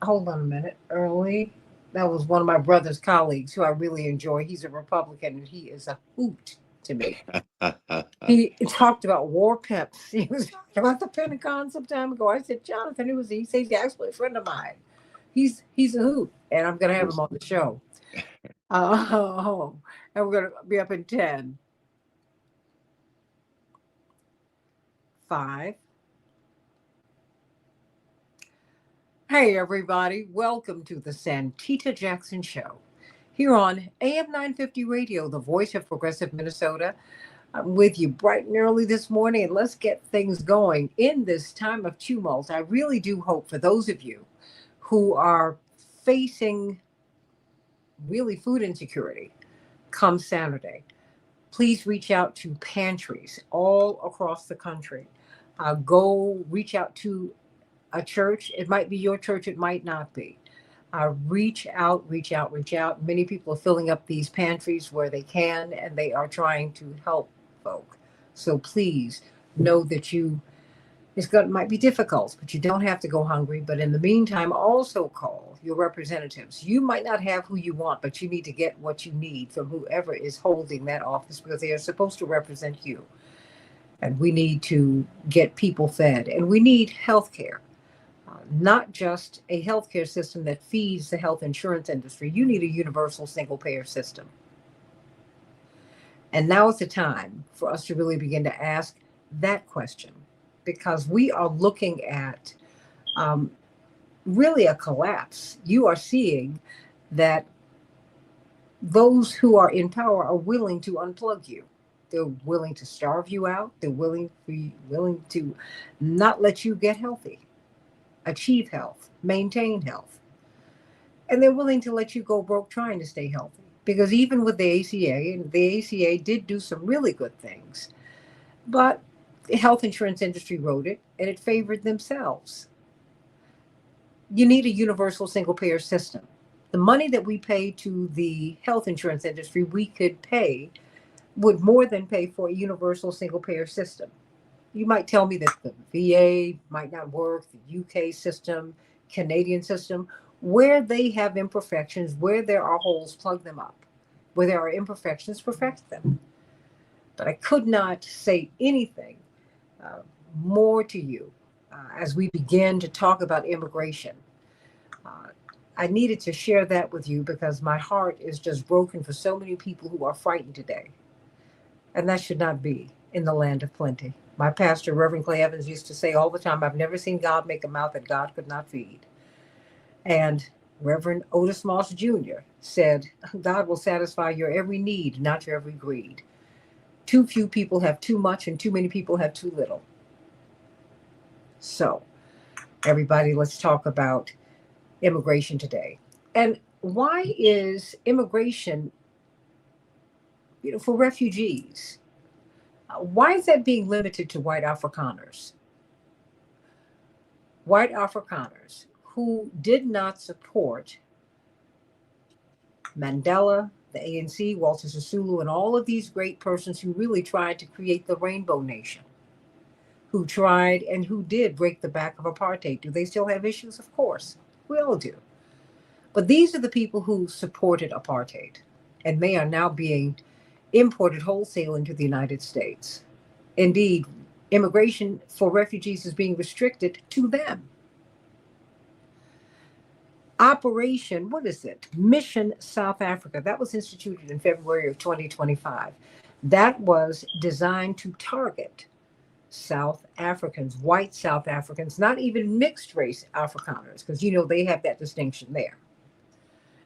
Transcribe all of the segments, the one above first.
Hold on a minute. Early. That was one of my brother's colleagues who I really enjoy. He's a Republican and he is a hoot to me. He talked about war pimps. He was talking about the Pentagon some time ago. I said, Jonathan, who was he? He says he's actually a friend of mine. He's a hoot, and I'm gonna have him on the show. Oh, and we're gonna be up in 10, 5. Hey everybody, welcome to the Santita Jackson Show. Here on AM 950 Radio, the voice of progressive Minnesota. I'm with you bright and early this morning, and let's get things going in this time of tumult. I really do hope for those of you who are facing really food insecurity come Saturday, please reach out to pantries all across the country. Go reach out to a church. It might be your church, it might not be. Reach out, reach out, reach out. Many people are filling up these pantries where they can, and they are trying to help folk. So please know that might be difficult, but you don't have to go hungry. But in the meantime, also call your representatives. You might not have who you want, but you need to get what you need from whoever is holding that office because they are supposed to represent you. And we need to get people fed, and we need health care. Not just a healthcare system that feeds the health insurance industry. You need a universal single payer system. And now is the time for us to really begin to ask that question, because we are looking at really a collapse. You are seeing that those who are in power are willing to unplug you. They're willing to starve you out. They're willing to not let you get healthy, achieve health, maintain health. And they're willing to let you go broke trying to stay healthy. Because even with the ACA, and the ACA did do some really good things, but the health insurance industry wrote it and it favored themselves. You need a universal single payer system. The money that we pay to the health insurance industry, would more than pay for a universal single payer system. You might tell me that the VA might not work, the UK system, Canadian system, where they have imperfections, where there are holes, plug them up. Where there are imperfections, perfect them. But I could not say anything more to you as we begin to talk about immigration. I needed to share that with you because my heart is just broken for so many people who are frightened today. And that should not be in the land of plenty. My pastor, Reverend Clay Evans, used to say all the time, I've never seen God make a mouth that God could not feed. And Reverend Otis Moss Jr. said, God will satisfy your every need, not your every greed. Too few people have too much and too many people have too little. So, everybody, let's talk about immigration today. And why is immigration, for refugees, why is that being limited to white Afrikaners? White Afrikaners who did not support Mandela, the ANC, Walter Sisulu, and all of these great persons who really tried to create the Rainbow Nation, who tried and who did break the back of apartheid. Do they still have issues? Of course. We all do. But these are the people who supported apartheid, and they are now being imported wholesale into the United States. Indeed, immigration for refugees is being restricted to them. Operation, what is it? Mission South Africa. That was instituted in February of 2025. That was designed to target South Africans, white South Africans, not even mixed race Afrikaners, because they have that distinction there.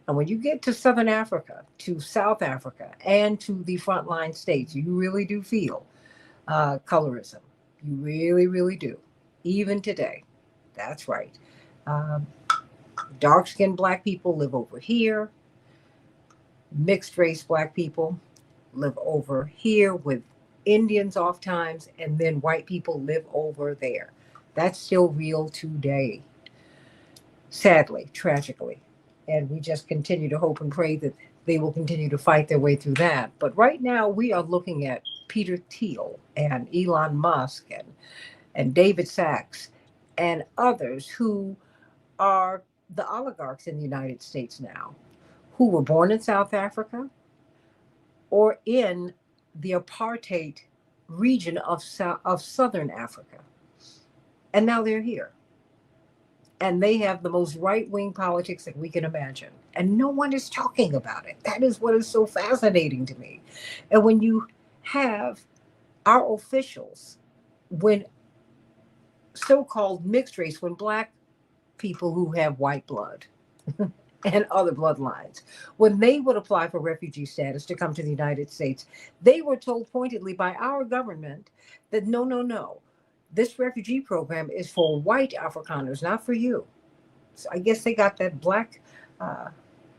And when you get to Southern Africa, to South Africa, and to the frontline states, you really do feel colorism. You really, really do. Even today. That's right. Dark-skinned Black people live over here. Mixed race Black people live over here with Indians oftentimes, and then white people live over there. That's still real today. Sadly, tragically. And we just continue to hope and pray that they will continue to fight their way through that. But right now we are looking at Peter Thiel and Elon Musk and David Sachs and others who are the oligarchs in the United States now who were born in South Africa or in the apartheid region of Southern Africa. And now they're here. And they have the most right wing politics that we can imagine. And no one is talking about it. That is what is so fascinating to me. And when you have our officials, when so called mixed race, when black people who have white blood and other bloodlines, when they would apply for refugee status to come to the United States, they were told pointedly by our government that no, no, no, this refugee program is for white Afrikaners, not for you. So I guess they got uh,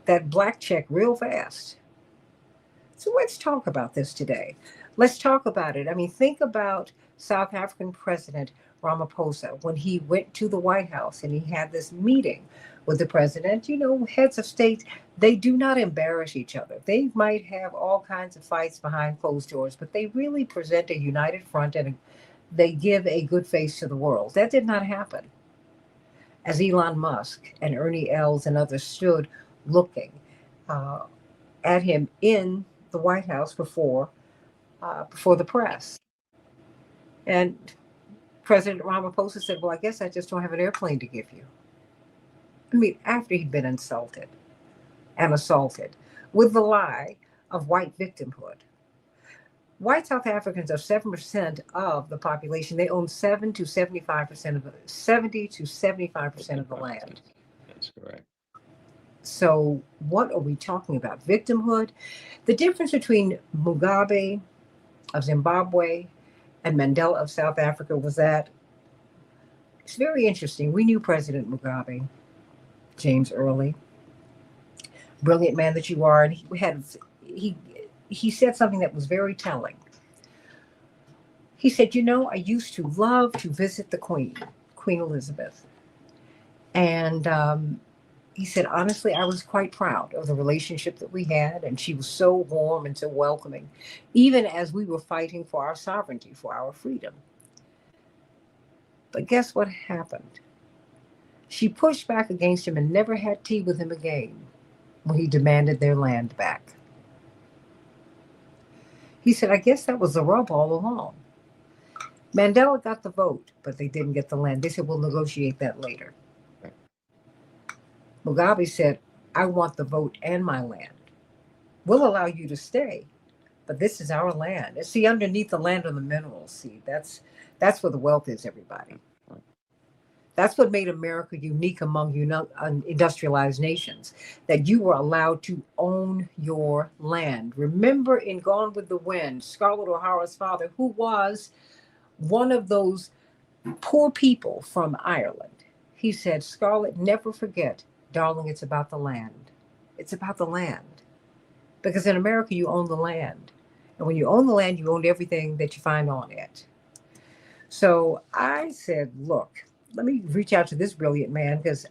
that black check real fast. So let's talk about this today. Let's talk about it. I mean, think about South African President Ramaphosa when he went to the White House and he had this meeting with the president. You know, heads of state, they do not embarrass each other. They might have all kinds of fights behind closed doors, but they really present a united front and they give a good face to the world. That did not happen as Elon Musk and Ernie Els and others stood looking uh, at him in the White House before the press. And President Ramaphosa said, "Well, I guess I just don't have an airplane to give you." I mean, after he'd been insulted and assaulted with the lie of white victimhood. White South Africans are 7% of the population. They own 70 to 75% of the land. That's correct. So, what are we talking about? Victimhood. The difference between Mugabe of Zimbabwe and Mandela of South Africa was that it's very interesting. We knew President Mugabe, James Early, brilliant man that you are, and he he said something that was very telling. He said, "You know, I used to love to visit the Queen, Queen Elizabeth, and he said, honestly, I was quite proud of the relationship that we had, and she was so warm and so welcoming, even as we were fighting for our sovereignty, for our freedom. But guess what happened? She pushed back against him and never had tea with him again when he demanded their land back." He said, "I guess that was the rub all along. Mandela got the vote, but they didn't get the land. They said, we'll negotiate that later." Right. Mugabe said, "I want the vote and my land. We'll allow you to stay, but this is our land." And see, underneath the land are the minerals. See, that's where the wealth is, everybody. Right. That's what made America unique among industrialized nations, that you were allowed to own your land. Remember in Gone with the Wind, Scarlett O'Hara's father, who was one of those poor people from Ireland, he said, "Scarlett, never forget, darling, it's about the land. It's about the land." Because in America, you own the land. And when you own the land, you own everything that you find on it. So I said, look, let me reach out to this brilliant man because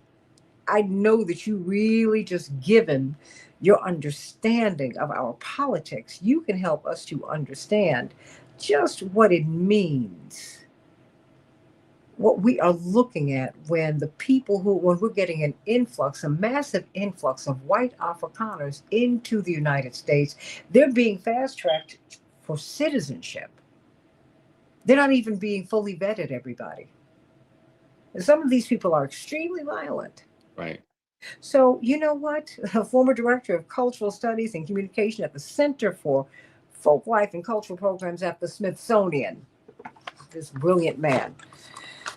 I know that you really just given your understanding of our politics, you can help us to understand just what it means, what we are looking at when when we're getting an influx, a massive influx of white Afrikaners into the United States, they're being fast tracked for citizenship. They're not even being fully vetted, everybody. And some of these people are extremely violent. Right. So, you know what? A former director of cultural studies and communication at the Center for Folk Life and Cultural Programs at the Smithsonian, this brilliant man.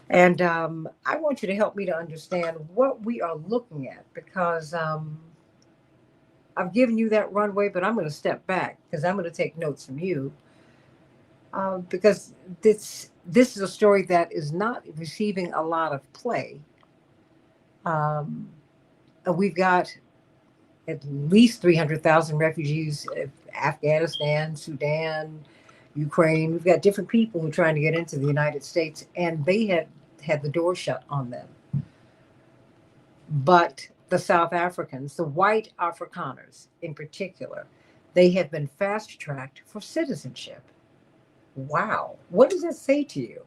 And I want you to help me to understand what we are looking at because I've given you that runway, but I'm going to step back because I'm going to take notes from you because this is a story that is not receiving a lot of play. Um, we've got at least 300,000 refugees, Afghanistan, Sudan, Ukraine. We've got different people who are trying to get into the United States, and they had the door shut on them. But the South Africans, the white Afrikaners in particular, they have been fast tracked for citizenship. Wow. What does that say to you?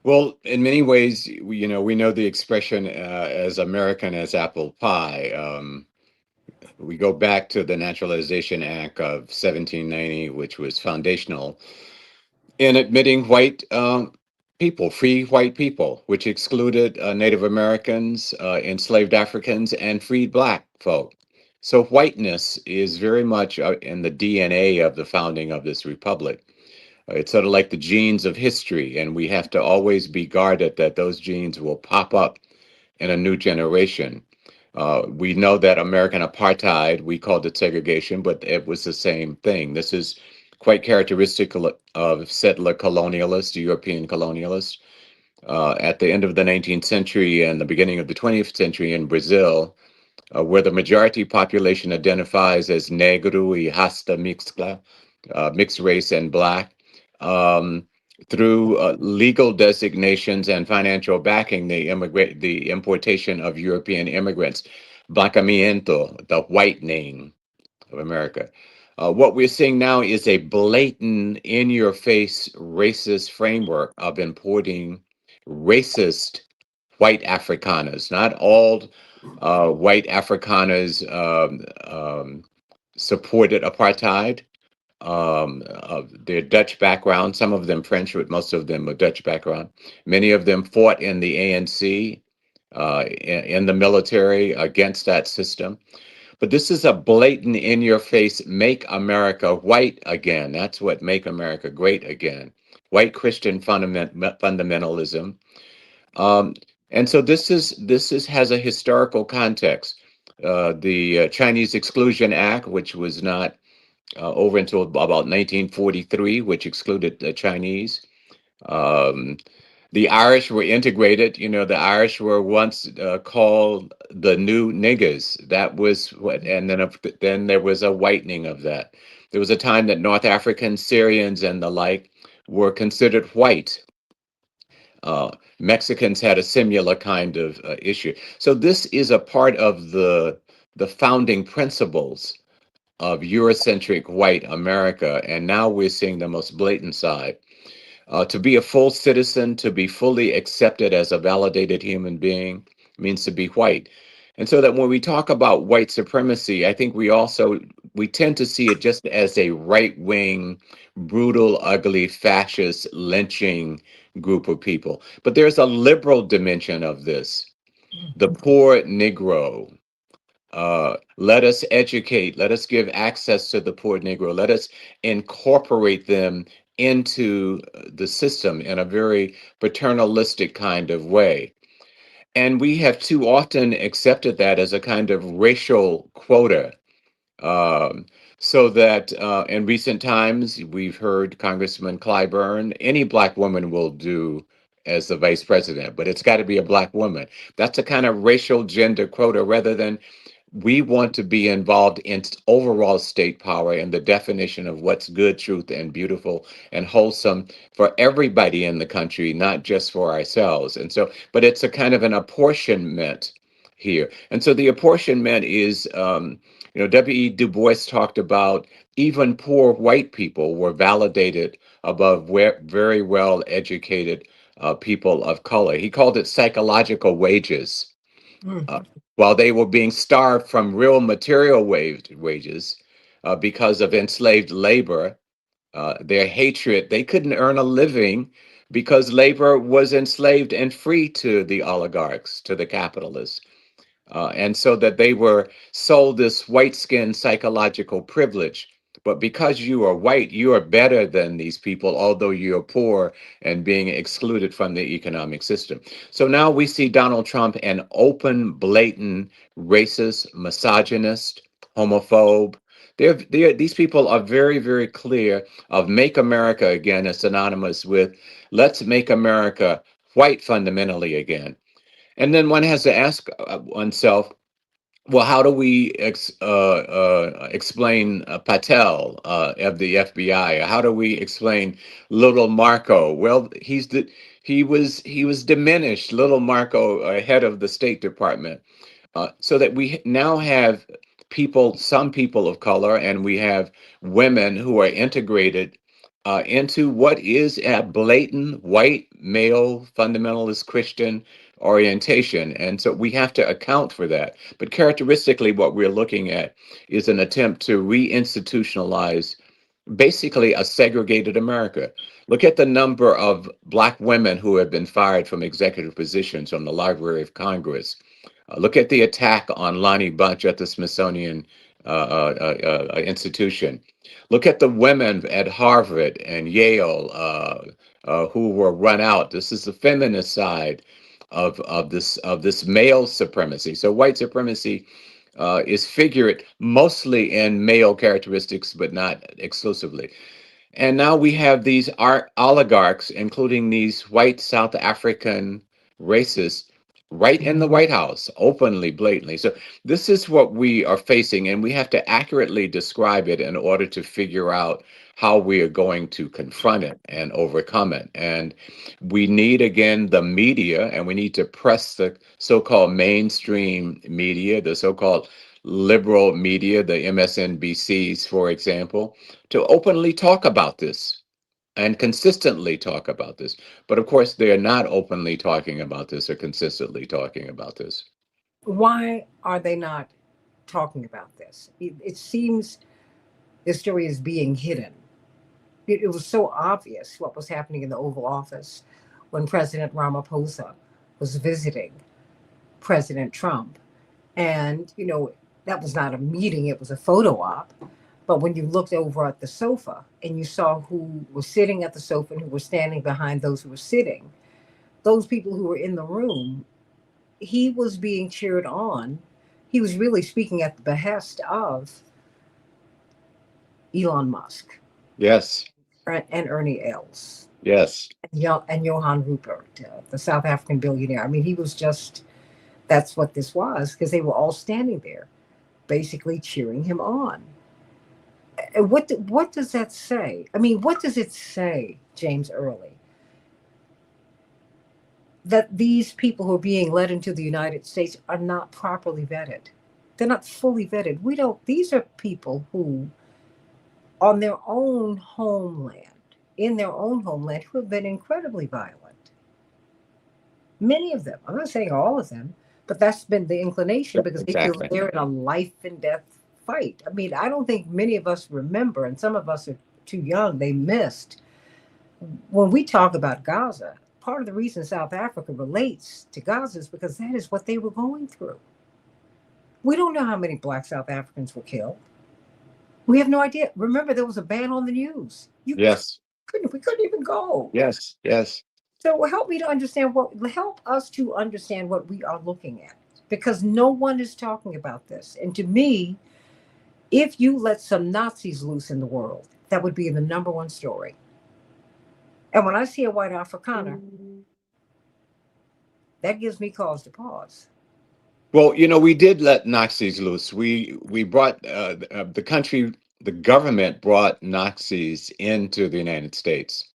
Well, in many ways, we know the expression as American as apple pie. We go back to the Naturalization Act of 1790, which was foundational in admitting white people, free white people, which excluded Native Americans, enslaved Africans, and freed black folk. So whiteness is very much in the DNA of the founding of this republic. It's sort of like the genes of history, and we have to always be guarded that those genes will pop up in a new generation. We know that American apartheid, we called it segregation, but it was the same thing. This is quite characteristic of settler colonialists, European colonialists. At the end of the 19th century and the beginning of the 20th century in Brazil, where the majority population identifies as negro y hasta mixcla, mixed race and black, um, through legal designations and financial backing, the importation of European immigrants, blanqueamiento, the whitening of America. What we're seeing now is a blatant, in-your-face racist framework of importing racist white Afrikaners. Not all white Afrikaners supported apartheid. Of their Dutch background, some of them French, but most of them are Dutch background. Many of them fought in the ANC, in the military against that system. But this is a blatant, in your face, make America white again. That's what make America great again. White Christian fundamentalism. Um, and so this is has a historical context. The Chinese Exclusion Act, which was not over until about 1943, which excluded the Chinese. Um, the Irish were integrated. The Irish were once called the new niggers. That was what, and then there was a whitening of that. There was a time that North Africans, Syrians, and the like were considered white. Uh, Mexicans had a similar kind of issue. So this is a part of the founding principles of Eurocentric white America, and now we're seeing the most blatant side. To be a full citizen, to be fully accepted as a validated human being, means to be white. And so that when we talk about white supremacy, I think we tend to see it just as a right wing, brutal, ugly, fascist, lynching group of people. But there's a liberal dimension of this. The poor Negro, let us educate, let us give access to the poor Negro, let us incorporate them into the system in a very paternalistic kind of way. And we have too often accepted that as a kind of racial quota. Um, so that in recent times, we've heard Congressman Clyburn, any black woman will do as the vice president, but it's got to be a black woman. That's a kind of racial gender quota rather than we want to be involved in overall state power and the definition of what's good, truth, and beautiful and wholesome for everybody in the country, not just for ourselves. And so, but it's a kind of an apportionment here. And so the apportionment is, W.E. Du Bois talked about even poor white people were validated above very well educated people of color. He called it psychological wages uh, Mhm. while they were being starved from real material wages because of enslaved labor, their hatred, they couldn't earn a living because labor was enslaved and free to the oligarchs, to the capitalists. And so that they were sold this white skin psychological privilege. But because you are white, you are better than these people, although you're poor and being excluded from the economic system. So now we see Donald Trump an open, blatant, racist, misogynist, homophobe. These people are very, very clear of make America again is synonymous with let's make America white fundamentally again. And then one has to ask oneself, well, how do we explain Patel of the FBI? How do we explain Little Marco? Well, he was diminished, Little Marco, head of the State Department, so that we now have some people of color, and we have women who are integrated into what is a blatant white male fundamentalist Christian orientation. And so we have to account for that. But characteristically, what we're looking at is an attempt to reinstitutionalize basically a segregated America. Look at the number of Black women who have been fired from executive positions from the Library of Congress. Look at the attack on Lonnie Bunch at the Smithsonian institution. Look at the women at Harvard and Yale who were run out. This is the feminist side of this male supremacy. So white supremacy is figured mostly in male characteristics, but not exclusively. And now we have these oligarchs, including these white South African racists, right in the White House, openly, blatantly. So this is what we are facing, and we have to accurately describe it in order to figure out how we are going to confront it and overcome it. And we need, again, the media, and we need to press the so-called mainstream media, the so-called liberal media, the MSNBCs, for example, to openly talk about this and consistently talk about this. But of course, they are not openly talking about this or consistently talking about this. Why are they not talking about this? It seems the story is being hidden. It was so obvious what was happening in the Oval Office when President Ramaphosa was visiting President Trump. And, that was not a meeting, it was a photo op. But when you looked over at the sofa and you saw who was sitting at the sofa and who were standing behind those who were sitting, those people who were in the room, he was being cheered on. He was really speaking at the behest of Elon Musk Yes, and Ernie Els yes, and Johan Rupert, the South African billionaire. I mean, he was just, that's what this was, because they were all standing there basically cheering him on. And what does that say? I mean, what does it say, James Early, that these people who are being led into the United States are not properly vetted? They're not fully vetted. We don't, these are people who, on their own homeland, in their own homeland, who have been incredibly violent. Many of them, I'm not saying all of them, but that's been the inclination because they feel exactly. they're in a life and death fight. I mean, I don't think many of us remember, and some of us are too young, they missed. When we talk about Gaza, part of the reason South Africa relates to Gaza is because that is what they were going through. We don't know how many Black South Africans were killed. We have no idea. Remember, there was a ban on the news. Yes, We couldn't even go. yes, yes. So help us to understand what we are looking at, because no one is talking about this. And to me, if you let some Nazis loose in the world, that would be the number one story. And when I see a white Afrikaner, that gives me cause to pause. Well, we did let Nazis loose. We brought the country, the government brought Nazis into the United States,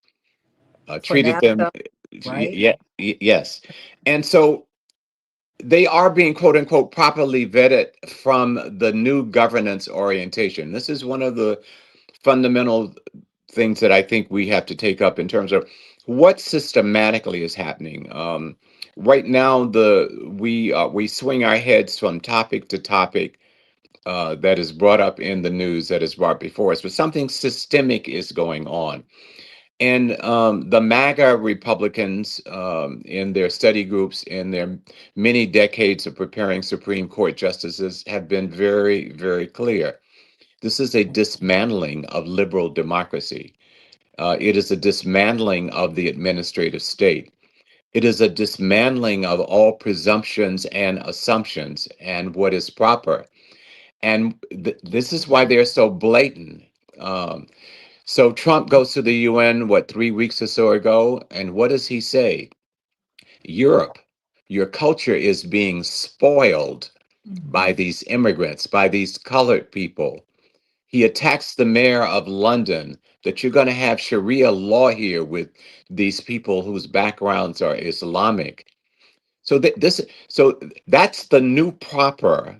For treated them, NAFTA, right? yeah, yes, and so they are being quote unquote properly vetted from the new governance orientation. This is one of the fundamental things that I think we have to take up in terms of what systematically is happening. Right now, we swing our heads from topic to topic that is brought up in the news that is brought before us, but something systemic is going on. And the MAGA Republicans, in their study groups, in their many decades of preparing Supreme Court justices, have been very, very clear. This is a dismantling of liberal democracy. It is a dismantling of the administrative state. It is a dismantling of all presumptions and assumptions and what is proper. And this is why they're so blatant. Um, so Trump goes to the UN, what, 3 weeks or so ago? And what does he say? Europe, your culture is being spoiled by Mhm. these immigrants, by these colored people. He attacks the mayor of London that you're going to have Sharia law here with these people whose backgrounds are Islamic. So that's the new proper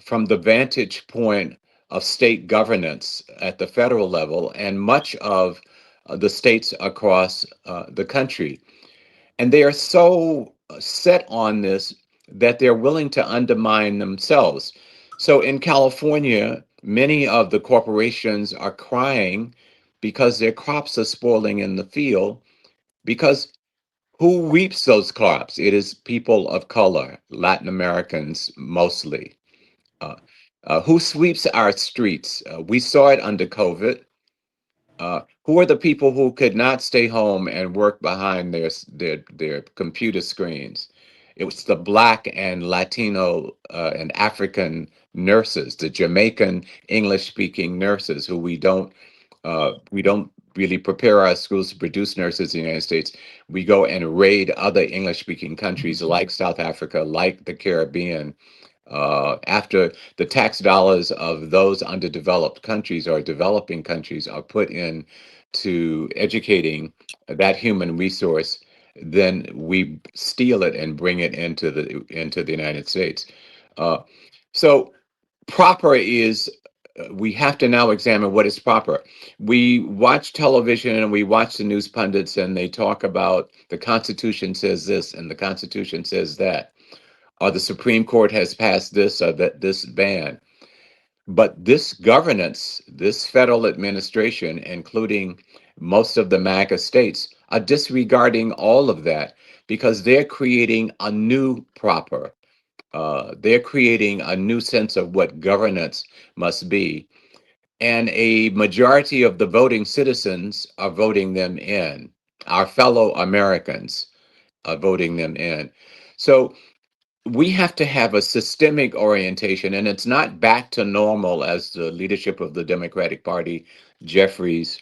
from the vantage point of state governance at the federal level, and much of the states across the country. And they are so set on this that they're willing to undermine themselves. So in California, many of the corporations are crying because their crops are spoiling in the field. Because who reaps those crops? It is people of color, Latin Americans mostly. Uh, who sweeps our streets? We saw it under COVID. Who are the people who could not stay home and work behind their computer screens? It was the Black and Latino and African nurses, the Jamaican English speaking nurses who we don't really prepare our schools to produce nurses in the United States. We go and raid other English speaking countries like South Africa, like the Caribbean, after the tax dollars of those underdeveloped countries or developing countries are put in to educating that human resource, then we steal it and bring it into the United States. Uh, so proper is we have to now examine what is proper. We watch television and we watch the news pundits and they talk about the Constitution says this and the Constitution says that, or the Supreme Court has passed this or that this ban. But this governance, this federal administration, including most of the MAGA states, are disregarding all of that because they're creating a new proper. They're creating a new sense of what governance must be. And a majority of the voting citizens are voting them in. Our fellow Americans are voting them in. So we have to have a systemic orientation, and it's not back to normal as the leadership of the Democratic Party, Jeffries,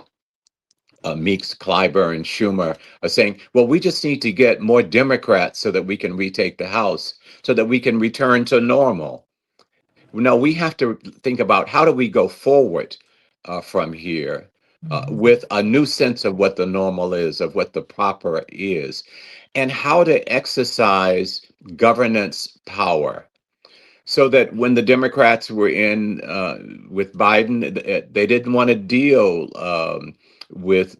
Meeks, Clyburn, Schumer, are saying, well, we just need to get more Democrats so that we can retake the House, so that we can return to normal. No, we have to think about how do we go forward from here with a new sense of what the normal is, of what the proper is, and how to exercise governance power so that when the Democrats were in with Biden, they didn't want to deal with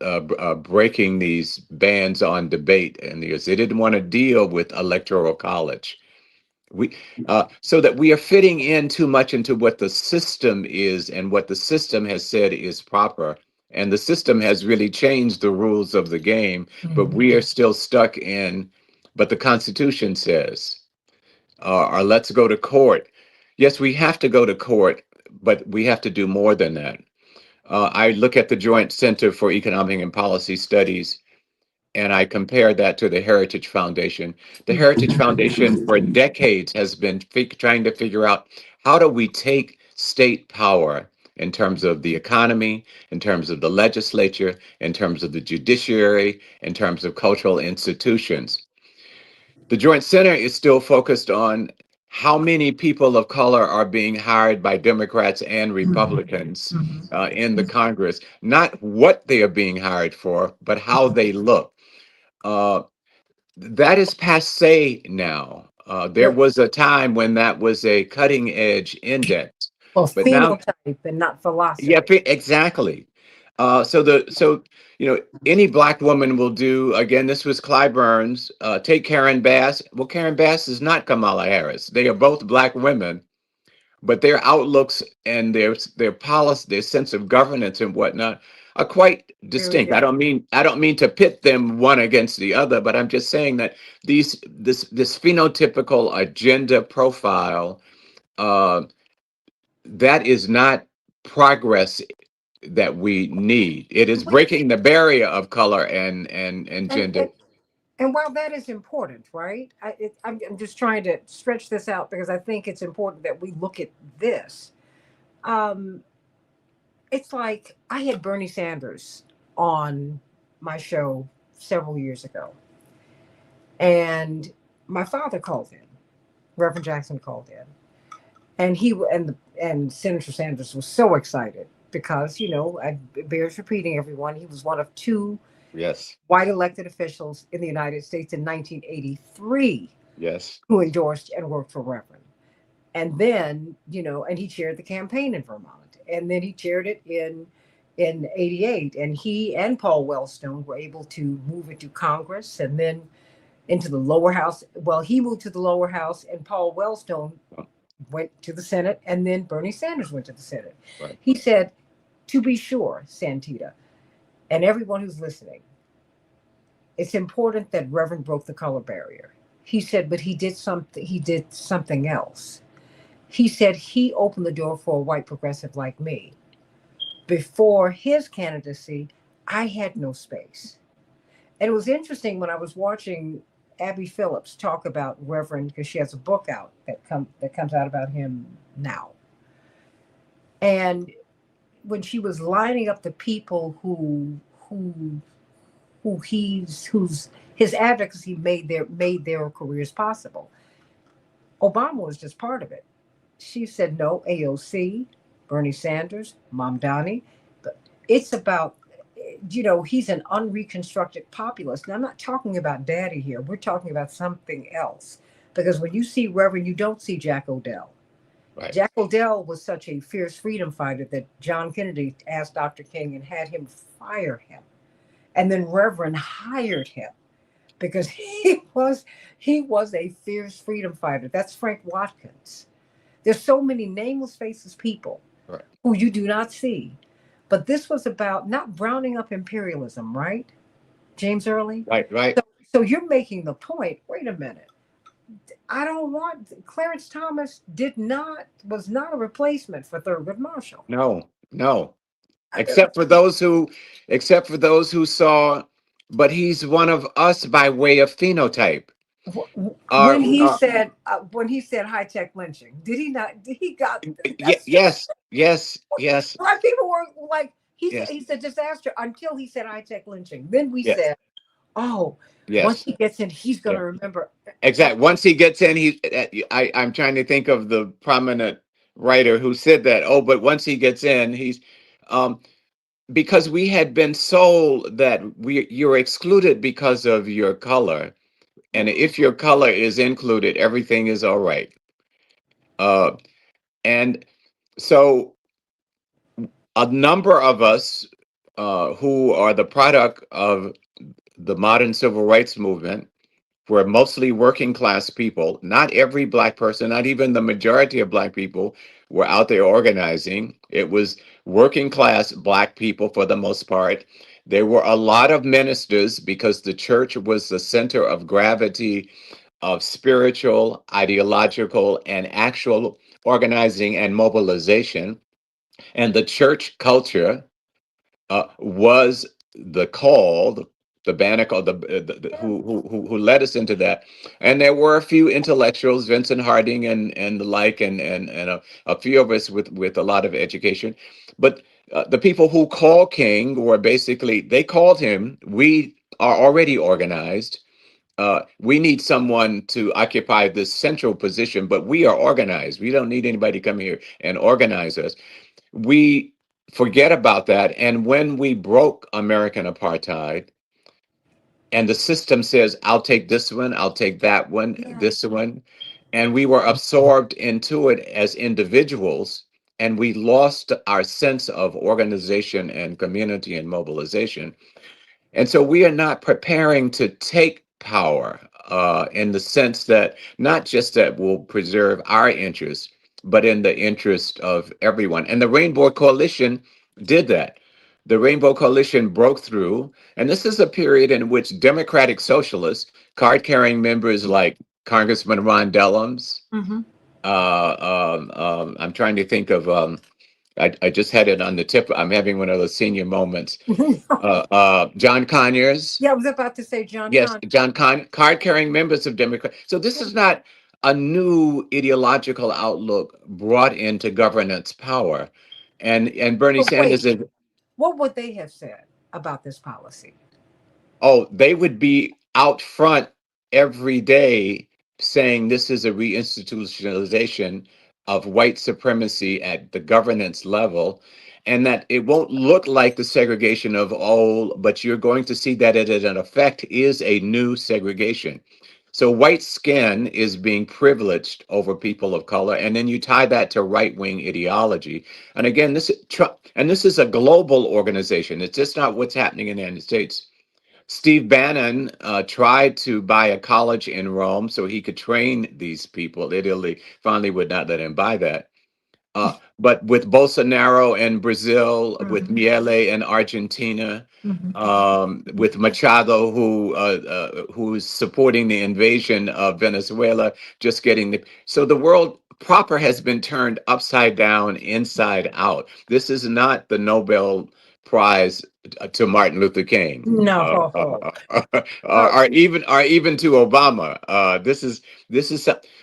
breaking these bans on debate, and they didn't want to deal with electoral college. We so that we are fitting in too much into what the system is and what the system has said is proper. And the system has really changed the rules of the game, but we are still stuck in, but the Constitution says, or let's go to court. Yes, we have to go to court, but we have to do more than that. I look at the Joint Center for Economic and Policy Studies, and I compare that to the Heritage Foundation. The Heritage Foundation for decades has been trying to figure out how do we take state power in terms of the economy, in terms of the legislature, in terms of the judiciary, in terms of cultural institutions. The Joint Center is still focused on how many people of color are being hired by Democrats and Republicans in the Congress, not what they are being hired for, but how they look. Uh, that is passe now. There Right. was a time when that was a cutting edge index, Well, but now, phenotype and not yeah, philosophy. exactly. So any black woman will do. Again, this was Clyburn's. Take Karen Bass. Well, Karen Bass is not Kamala Harris. They are both black women, but their outlooks and their policy, their sense of governance and whatnot are quite Very distinct. different. I don't mean to pit them one against the other, but I'm just saying that this phenotypical agenda profile uh, that is not progress that we need. It is We, breaking the barrier of color and and, gender. and and while that is important, right? I'm just trying to stretch this out because I think it's important that we look at this. Um, it's like I had Bernie Sanders on my show several years ago, and my father called in. Reverend Jackson called in, and and Senator Sanders was so excited because it bears repeating, everyone, he was one of two Yes, white elected officials in the United States in 1983 yes, who endorsed and worked for Reverend. And then, and he chaired the campaign in Vermont, and then he chaired it in in '88, and he and Paul Wellstone were able to move into Congress and then into the lower house. Well, he moved to the lower house, and Paul Wellstone went to the Senate, and then Bernie Sanders went to the Senate. Right. He said, to be sure, Santita, and everyone who's listening, it's important that Reverend broke the color barrier. He said, but he did something else. He said he opened the door for a white progressive like me. Before his candidacy, I had no space. And it was interesting when I was watching Abby Phillips talk about Reverend, because she has a book out that comes out about him now. And when she was lining up the people whose his advocacy made their careers possible, Obama was just part of it. She said no, AOC, Bernie Sanders, Mamdani. But it's about, he's an unreconstructed populist. Now, I'm not talking about daddy here. We're talking about something else. Because when you see Reverend, you don't see Jack Odell. Right. Jack Odell was such a fierce freedom fighter that John Kennedy asked Dr. King and had him fire him. And then Reverend hired him because he was a fierce freedom fighter. That's Frank Watkins. There's so many nameless faceless people Right. who you do not see. But this was about not browning up imperialism, right, James Early? Right. Right. So you're making the point. Wait a minute. I don't want Clarence Thomas was not a replacement for Thurgood Marshall. No. No. I- Except for those who saw, but he's one of us by way of phenotype. when Our, he said when he said high tech lynching, did he not? Did he got that's yes, yes, yes, black people were like yes, he's a disaster until he said high tech lynching. Then we yes, said, oh, once yes. he gets in, he's Yeah. gonna remember. Exactly. Once he gets in, I'm trying to think of the prominent writer who said that. Oh, but once he gets in, um, because we had been sold that you're excluded because of your color, and if your color is included, everything is all right. Uh, and so a number of us who are the product of the modern civil rights movement were mostly working class people. Not every black person, not even the majority of black people were out there organizing. It was working class black people for the most part. There were a lot of ministers because the church was the center of gravity of spiritual, ideological, and actual organizing and mobilization. And the church culture was the called the banner called who led us into that. And there were a few intellectuals, Vincent Harding and the like, and a few of us with a lot of education. But the people who called King were basically, they called him, we are already organized. We need someone to occupy this central position, but we are organized. We don't need anybody to come here and organize us. We forget about that. And when we broke American apartheid, and the system says, I'll take this one, I'll take that one, Yeah. this one, and we were absorbed into it as individuals, and we lost our sense of organization and community and mobilization. And so we are not preparing to take power in the sense that not just that will preserve our interests, but in the interest of everyone. And the Rainbow Coalition did that. The Rainbow Coalition broke through. And this is a period in which Democratic Socialists, card carrying members like Congressman Ron Dellums, Mm-hmm. I'm trying to think of, I just had it on the tip. I'm having one of those senior moments. John Conyers. Yeah, I was about to say John Yes, Con. card carrying members of Democrat. So this is not a new ideological outlook brought into governance power. And Bernie But Sanders wait, is, what would they have said about this policy? oh, they would be out front every day saying this is a reinstitutionalization of white supremacy at the governance level, and that it won't look like the segregation of old, but you're going to see that it in effect is a new segregation. So white skin is being privileged over people of color, and then you tie that to right-wing ideology. And again, this is a global organization. It's just not what's happening in the United States. Steve Bannon tried to buy a college in Rome so he could train these people. Italy finally would not let him buy that. But with Bolsonaro in Brazil, with Mhm. Miele in Argentina, Mhm. with Machado, who's supporting the invasion of Venezuela, just getting so the world proper has been turned upside down, inside out. This is not the Nobel Prize to Martin Luther King, No. or even to Obama. This is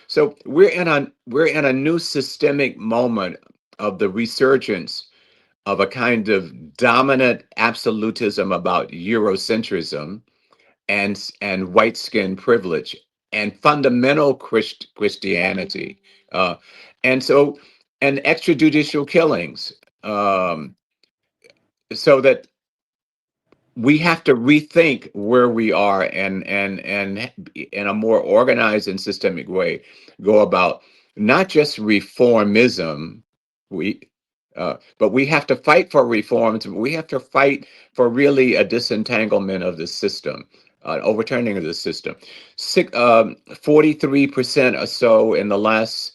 so we're in a new systemic moment of the resurgence of a kind of dominant absolutism about Eurocentrism and white skin privilege and fundamental Christianity, uh, and so and extrajudicial killings, um, so that we have to rethink where we are and in a more organized and systemic way go about not just reformism we but we have to fight for reforms. We have to fight for really a disentanglement of the system, overturning of the system. 43% or so in the last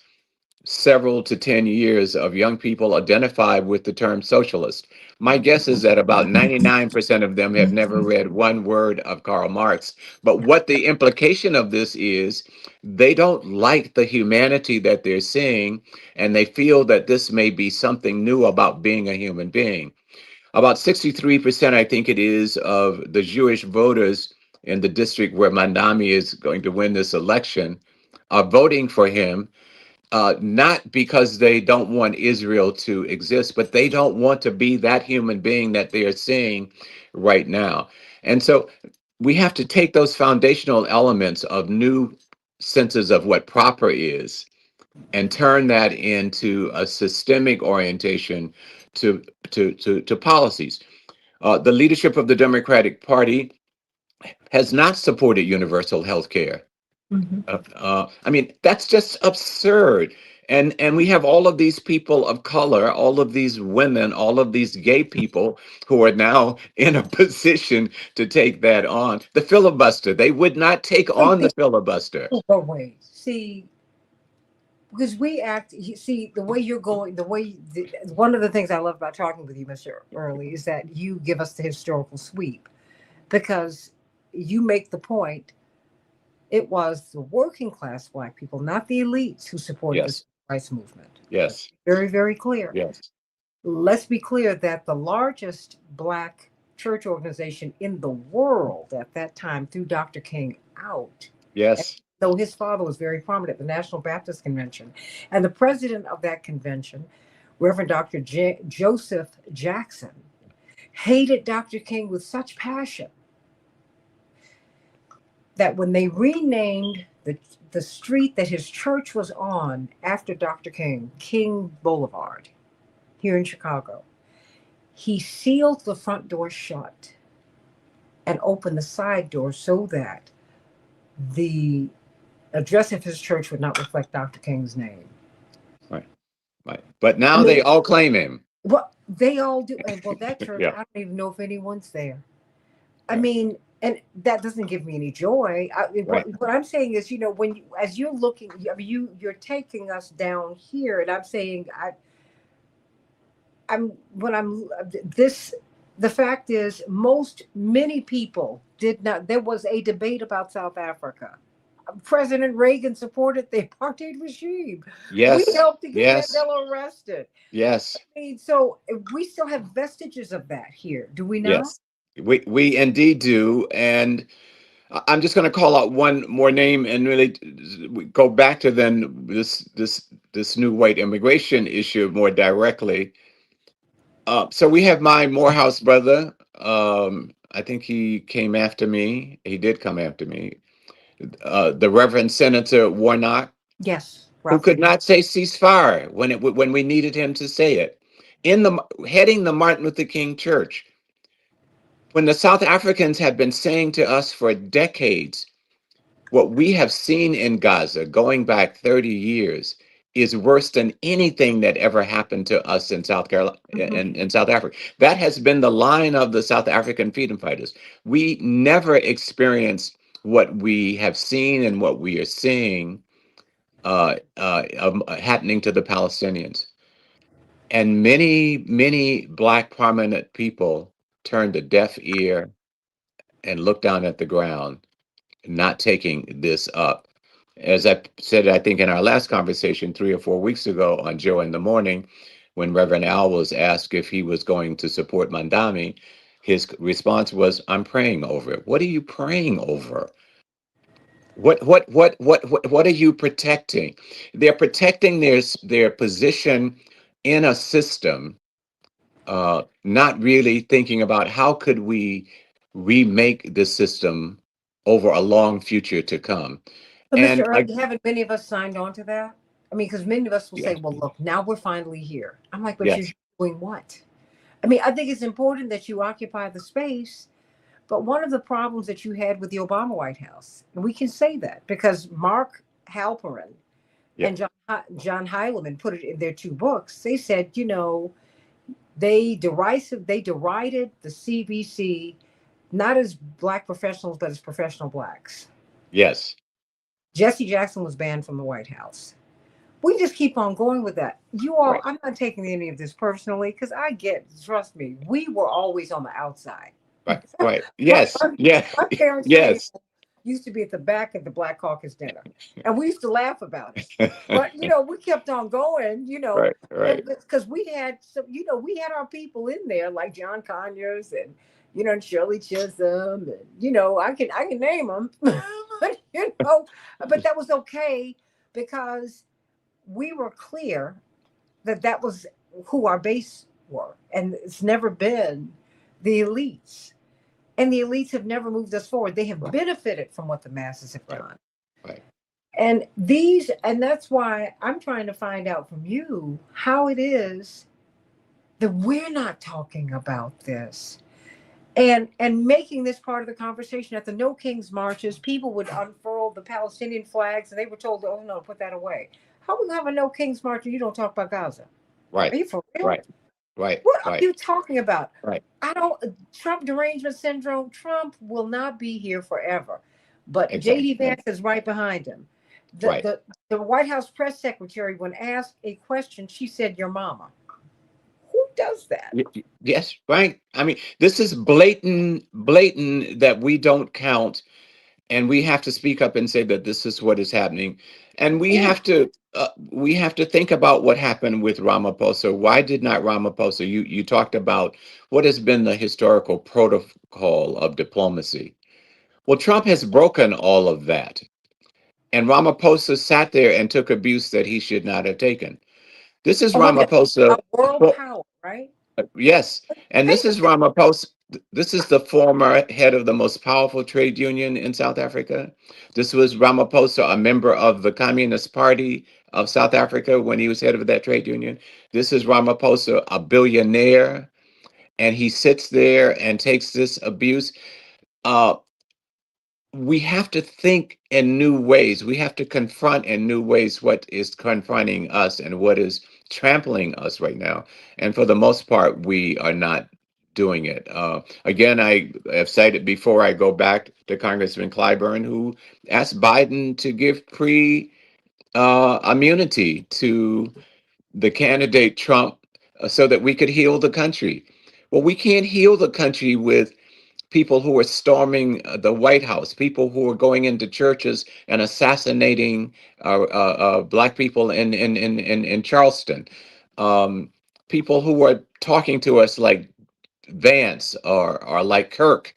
several to 10 years of young people identified with the term socialist. My guess is that about 99% of them have never read one word of Karl Marx. But what the implication of this is, they don't like the humanity that they're seeing, and they feel that this may be something new about being a human being. About 63%, I think it is, of the Jewish voters in the district where Mandami is going to win this election are voting for him, not because they don't want Israel to exist, but they don't want to be that human being that they are seeing right now. And so we have to take those foundational elements of new senses of what proper is and turn that into a systemic orientation to to policies. The leadership of the Democratic Party has not supported universal health care. Mhm. I mean, that's just absurd. And we have all of these people of color, all of these women, all of these gay people who are now in a position to take that on. The filibuster, they would not take on the filibuster. But wait, see, because see, the way you're going, one of the things I love about talking with you, Mr. Early, is that you give us the historical sweep because you make the point it was the working class black people, not the elites, who supported the Yes, civil rights movement. Let's yes, be very, very clear. yes, Let's be clear that the largest black church organization in the world at that time threw Dr. King out. And yes, though his father was very prominent at the National Baptist Convention, and the president of that convention, Reverend Dr. Joseph Jackson, hated Dr. King with such passion that when they renamed the street that his church was on after Dr. King, King Boulevard, here in Chicago, he sealed the front door shut and opened the side door so that the address of his church would not reflect Dr. King's name. right, right. But I now they mean, all claim him. well, they all do. And well, that church, Yeah, I don't even know if anyone's there. I yeah, mean, and that doesn't give me any joy. right. What I'm saying is, when as you're looking, I mean, you're taking us down here, and I'm saying, I'm when I'm this. The fact is, many people did not. There was a debate about South Africa. President Reagan supported the apartheid regime. We Yes, helped to get yes, Mandela arrested. yes, I mean, so we still have vestiges of that here, do we not? yes. We indeed do. And I'm just going to call out one more name and really go back to then this new white immigration issue more directly. So we have my Morehouse brother. I think he came after me. He did come after me. The Reverend Senator Warnock, Yes, who Ralph. could not say ceasefire when we needed him to say it, in the heading the Martin Luther King Church, when the South Africans had been saying to us for decades, What we have seen in Gaza going back 30 years is worse than anything that ever happened to us in South Carolina Mhm. and in South Africa. That has been the line of the South African freedom fighters. We never experienced what we have seen and what we are seeing happening to the Palestinians. And many Black prominent people turned a deaf ear and looked down at the ground, not taking this up. As I said, I think in our last conversation 3 or 4 weeks ago on Joe in the Morning, when Reverend Al was asked if he was going to support Mandami, his response was, "I'm praying over it." What are you praying over? What are you protecting? They're protecting their position in a system, not really thinking about how could we remake the system over a long future to come. But Mr. And Early, haven't many of us signed on to that? I mean, because many of us will say, yes, well, look, now we're finally here. I'm like, but you're yes, doing what? I mean, I think it's important that you occupy the space. But one of the problems that you had with the Obama White House, and we can say that because Mark Halperin yeah, and John Heilemann put it in their two books. They said, they derided the CBC not as black professionals, but as professional blacks. yes, Jesse Jackson was banned from the White House. We just keep on going with that. You all, right, I'm not taking any of this personally because I get, trust me, we were always on the outside. right. my, Yes, my, yeah, my parents' table yes, used to be at the back of the Black Caucus dinner, and we used to laugh about it. But we kept on going, right, right, because we had some, we had our people in there like John Conyers and and Shirley Chisholm, and I can name them, but but that was okay because we were clear that that was who our base were, and it's never been the elites. And the elites have never moved us forward. They have right, benefited from what the masses have right, done. right, And that's why I'm trying to find out from you how it is that we're not talking about this. And making this part of the conversation at the No Kings marches, people would unfurl the Palestinian flags and they were told, oh no, put that away. How we have a No Kings march and you don't talk about Gaza? right, Are you for real? right, right, What are right, you talking about? right, I don't, Trump derangement syndrome, Trump will not be here forever. But exactly, JD Vance is right behind him. The, right. the, the White House press secretary, when asked a question, she said, your mama. Who does that? Yes, right. I mean, this is blatant that we don't count, and we have to speak up and say that this is what is happening, and Yeah. we have to think about what happened with Ramaphosa. Why did not Ramaphosa? You talked about what has been the historical protocol of diplomacy. Well, Trump has broken all of that, and Ramaphosa sat there and took abuse that he should not have taken. This is Oh, wait a minute. A Ramaphosa. world power, right? Yes, and this Think is of it. Ramaphosa. This is the former head of the most powerful trade union in South Africa. This was Ramaphosa, a member of the Communist Party of South Africa when he was head of that trade union. This is Ramaphosa, a billionaire, and he sits there and takes this abuse. Uh, we have to think in new ways. We have to confront in new ways what is confronting us and what is trampling us right now. And for the most part, we are not doing it. Again, I have cited before, I go back to Congressman Clyburn, who asked Biden to give pre immunity to the candidate Trump so that we could heal the country. Well, we can't heal the country with people who are storming the White House, people who are going into churches and assassinating black people in Charleston, um, people who are talking to us like Vance or like Kirk.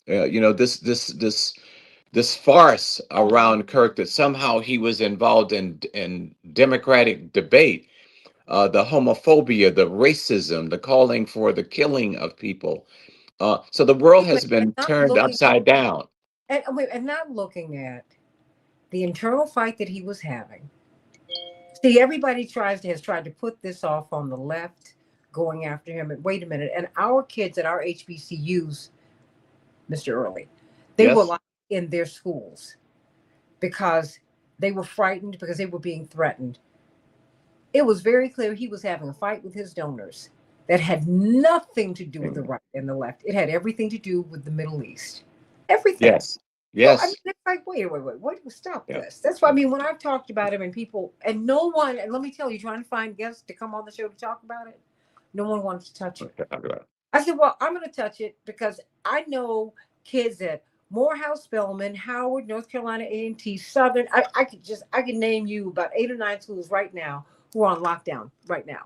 This farce around Kirk that somehow he was involved in Democratic debate, the homophobia, the racism, the calling for the killing of people. So the world Wait, has and been not turned looking upside down. and not looking at the internal fight that he was having. See, everybody has tried to put this off on the left, going after him. And wait a minute, and our kids at our HBCUs, Mr. Early, they were Yes, like in their schools. because they were frightened, because they were being threatened. It was very clear he was having a fight with his donors that had nothing to do with the right and the left. It had everything to do with the Middle East. Everything. Yes. So I mean, Yes. it's like, wait, stop Yeah. this. That's why I mean, when I've talked about him and people, and no one, and let me tell you, trying to find guests to come on the show to talk about it, no one wants to touch it. Okay. I said, well, I'm going to touch it because I know kids at Morehouse, Spelman, Howard, North Carolina A&T, Southern. I could name you about 8 or 9 schools right now who are on lockdown right now.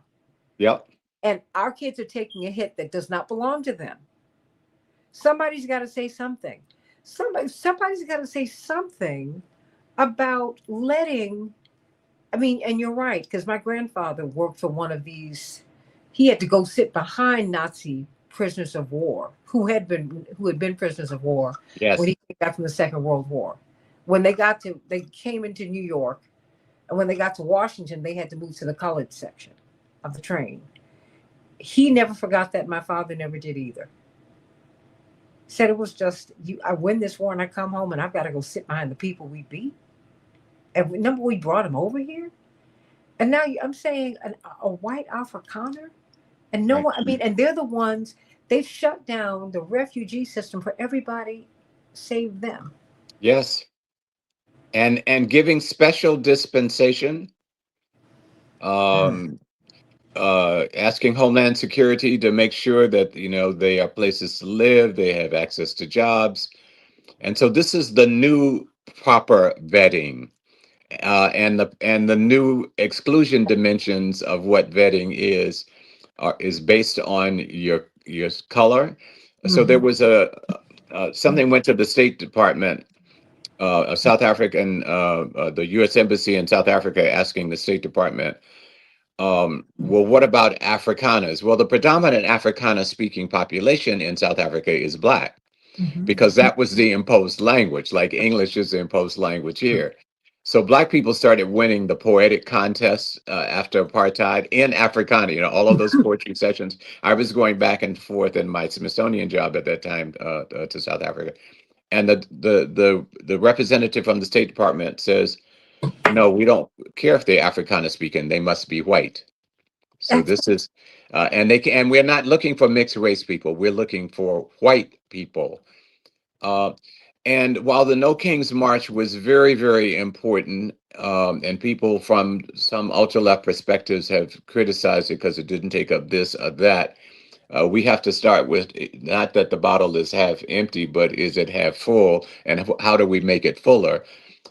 Yep. And our kids are taking a hit that does not belong to them. Somebody's got to say something. Somebody's got to say something about letting. I mean, and you're right, because my grandfather worked for one of these. He had to go sit behind Nazi prisoners of war who had been prisoners of war when Yes. he came back from the Second World War. When they came into New York, and when they got to Washington, they had to move to the colored section of the train. He never forgot that. My father never did either. Said it was just you. I win this war and I come home and I've got to go sit behind the people we beat. And remember, we brought him over here, and now I'm saying a white Afrikaner, and no Right. one. I mean, and they're the ones. They've shut down the refugee system for everybody, save them. Yes. And giving special dispensation, Mm. um, asking Homeland Security to make sure that they are places to live, they have access to jobs, and so this is the new proper vetting, and the new exclusion dimensions of what vetting is based on your color. So there Mm-hmm. was something went to the State Department, a South African, the U.S. Embassy in South Africa, asking the State Department, well, what about Afrikaners? Well, the predominant Afrikaner speaking population in South Africa is Black, because Mm-hmm. that was the imposed language, like English is the imposed language here. So Black people started winning the poetic contests after apartheid in Afrikaner. All of those poetry sessions. I was going back and forth in my Smithsonian job at that time to South Africa, and the representative from the State Department says, "No, we don't care if they're Afrikaner speaking. They must be white." So That's this is, and we're not looking for mixed race people. We're looking for white people. Uh, and while the No Kings March was very, very important, and people from some ultra left perspectives have criticized it because it didn't take up this or that, we have to start with not that the bottle is half empty, but is it half full, and how do we make it fuller?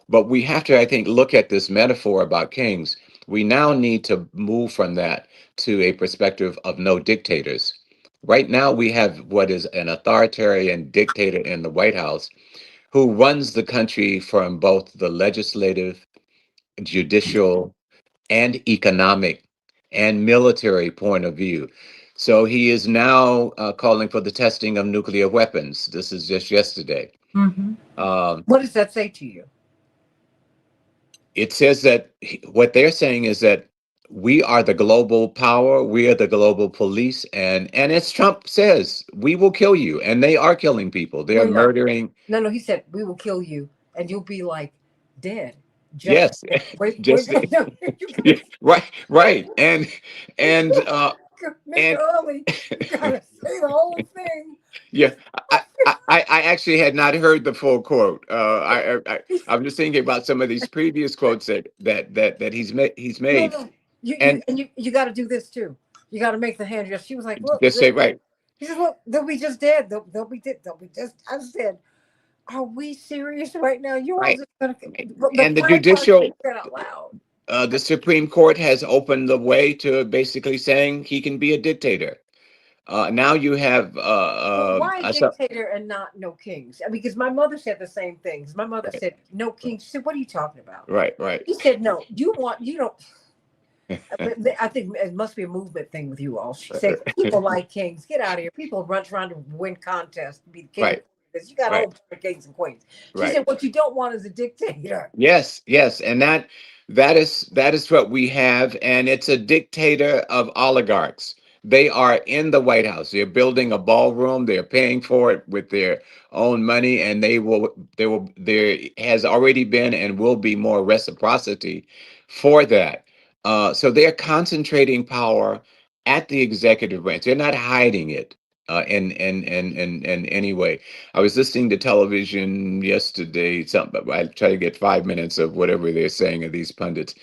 But we have to, I think, look at this metaphor about kings. We now need to move from that to a perspective of no dictators. Right now, we have what is an authoritarian dictator in the White House who runs the country from both the legislative, judicial, and economic and military point of view. So he is now calling for the testing of nuclear weapons. This is just yesterday. mm-hmm. Um, What does that say to you? it says that what they're saying is that we are the global power, we are the global police, and as Trump says, we will kill you, and they are killing people. They are No, no, murdering. no. He said we will kill you, and you'll be like dead. Just Yes, wait. just No, you yeah, gotta right, and Mr. and Early. You gotta say the whole thing. yeah, I actually had not heard the full quote. I'm just thinking about some of these previous quotes that he's No, made, no. and You got to do this too. You got to make the hand gesture. She was like, "Look, just say right, he says, look, they'll be just dead. They'll be dead. They'll be just." I said, "Are we serious right now? You all right, just gonna right. the And the black part judicial, said out loud." the Supreme Court has opened the way to basically saying he can be a dictator. Now you have Well, why I saw, dictator and not no kings? I mean, because my mother said the same things. My mother right, said no kings. She said, "What are you talking about?" right, He said, "No, you don't." I think it must be a movement thing with you all. She said, "People like kings. Get out of here. People run trying to win contests to be the king." right, You got a whole right, bunch of kings and queens. She right. said, "What you don't want is a dictator." Yes, yes, and that is what we have, and it's a dictator of oligarchs. They are in the White House. They're building a ballroom. They're paying for it with their own money, and there has already been and will be more reciprocity for that. So they're concentrating power at the executive branch. They're not hiding it in any way. I was listening to television yesterday. Something I try to get 5 minutes of whatever they're saying of these pundits,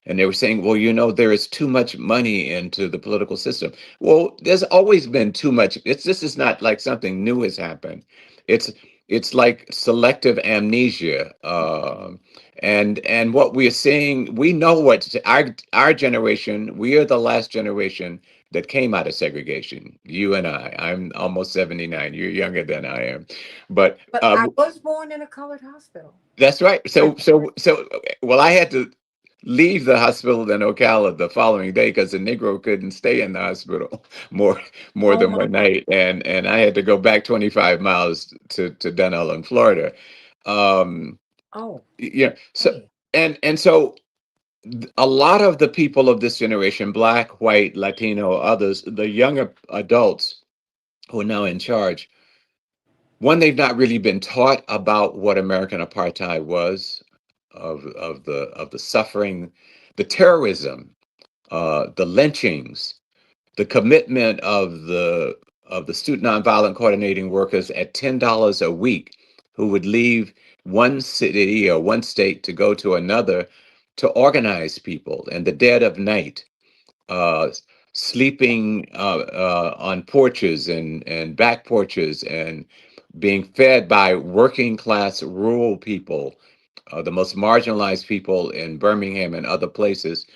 and they were saying, "Well, there is too much money into the political system." Well, there's always been too much. This is not like something new has happened. It's it's like selective amnesia, and what we're seeing, we know what our generation. We are the last generation that came out of segregation. You and I. I'm almost 79. You're younger than I am, but But I was born in a colored hospital. that's right. I, Well, I had to leave the hospital in Ocala the following day because the Negro couldn't stay in the hospital more oh than my, one night, and I had to go back 25 miles to Dunellen, Florida. Um, oh, yeah. So hey. and so a lot of the people of this generation, Black, white, Latino, others, the younger adults who are now in charge, one, they've not really been taught about what American apartheid was, of the suffering, the terrorism, the lynchings, the commitment of the student nonviolent coordinating workers at $10 a week, who would leave one city or one state to go to another to organize people in the dead of night, uh, sleeping on porches and back porches and being fed by working class rural people, the most marginalized people in Birmingham and other places,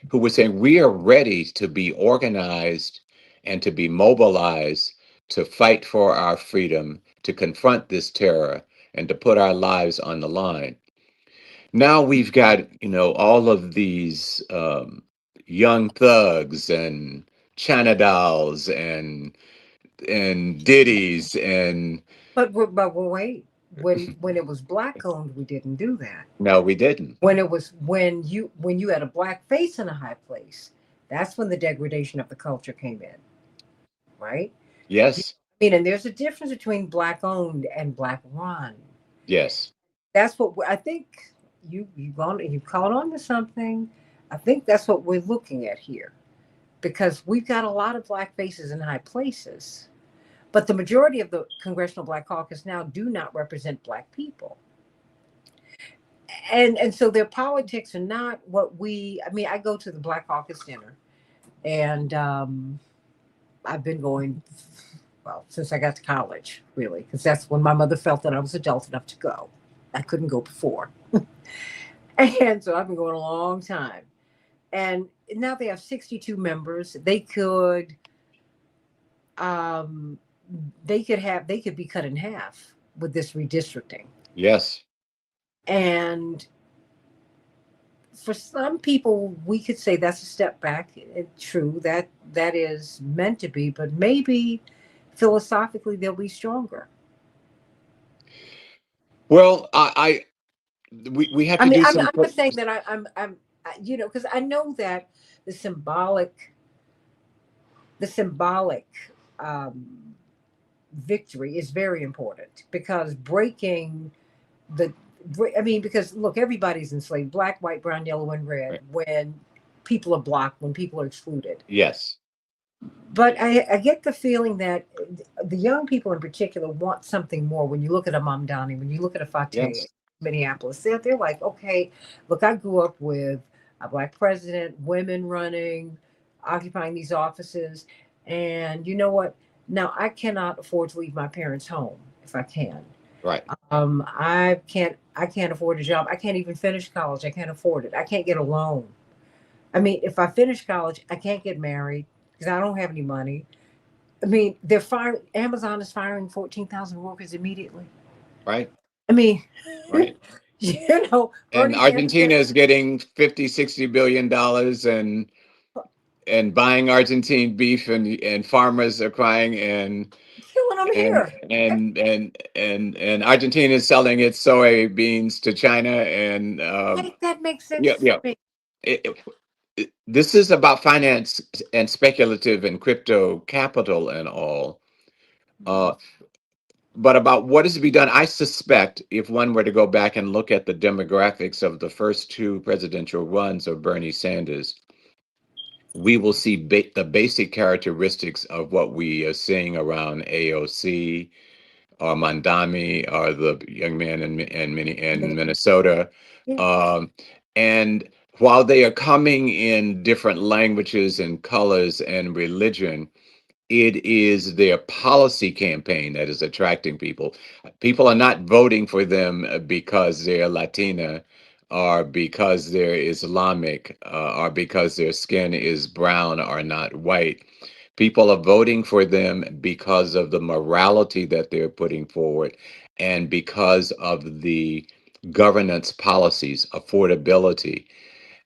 who were saying, we are ready to be organized and to be mobilized to fight for our freedom, to confront this terror, and to put our lives on the line. Now we've got, all of these young thugs and China dolls and ditties and But wait, when it was black owned, we didn't do that. no, we didn't. When you had a black face in a high place, that's when the degradation of the culture came in, right? You, Yes, I mean, and there's a difference between black owned and black run. yes. That's what I think. You caught on to something. I think that's what we're looking at here because we've got a lot of black faces in high places, but the majority of the Congressional Black Caucus now do not represent black people. And so their politics are not what we. I mean, I go to the Black Caucus dinner, and I've been going, well, since I got to college, really, because that's when my mother felt that I was adult enough to go. I couldn't go before, and so I've been going a long time. And now they have 62 members. Um, they could be cut in half with this redistricting. Yes. And for some people, we could say that's a step back. True, that is meant to be, but maybe philosophically they'll be stronger. Well, we have I to mean, do I'm, some. I'm not saying that because I know that the symbolic, the symbolic um, victory is very important because breaking the, I mean, because look, everybody's enslaved, black, white, brown, yellow, and red. Right. When people are blocked, when people are excluded, Yes. but I get the feeling that the young people in particular want something more. When you look at a Mamdani, when you look at a Fateh, Yes. Minneapolis, they're like, okay, look, I grew up with a black president, women running, occupying these offices, and you know what? Now I cannot afford to leave my parents' home if I can. Right. I can't afford a job. I can't even finish college. I can't afford it. I can't get a loan. I mean, if I finish college, I can't get married because I don't have any money. I mean, they're firing. Amazon is firing 14,000 workers immediately. Right. I mean, Right. And Bernie Sanders Argentina said, is getting 50, $60 billion and buying Argentine beef, and farmers are crying, killing them and here. and Argentina is selling its soybeans to China, and How did that make yeah, sense to yeah. me? It, this is about finance and speculative and crypto capital and all. Uh, but about what is to be done, I suspect if one were to go back and look at the demographics of the first two presidential runs of Bernie Sanders, we will see the basic characteristics of what we are seeing around AOC or Mandami or the young man in Minnesota. Yeah. Um, and while they are coming in different languages and colors and religion, it is their policy campaign that is attracting people. People are not voting for them because they're Latina or because they're Islamic or because their skin is brown or not white. People are voting for them because of the morality that they're putting forward and because of the governance policies, affordability.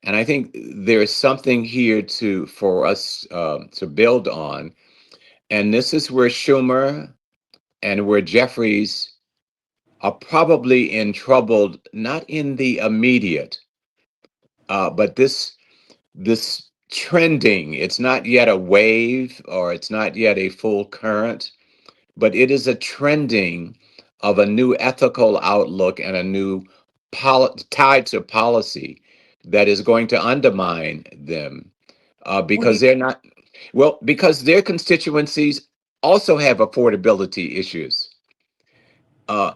And I think there is something here to for us to build on, and this is where Schumer and where Jeffries are probably in trouble, not in the immediate, but this trending. It's not yet a wave or it's not yet a full current, but it is a trending of a new ethical outlook and a new tied to policy that is going to undermine them What do because you? they're not, well, because their constituencies also have affordability issues. Uh,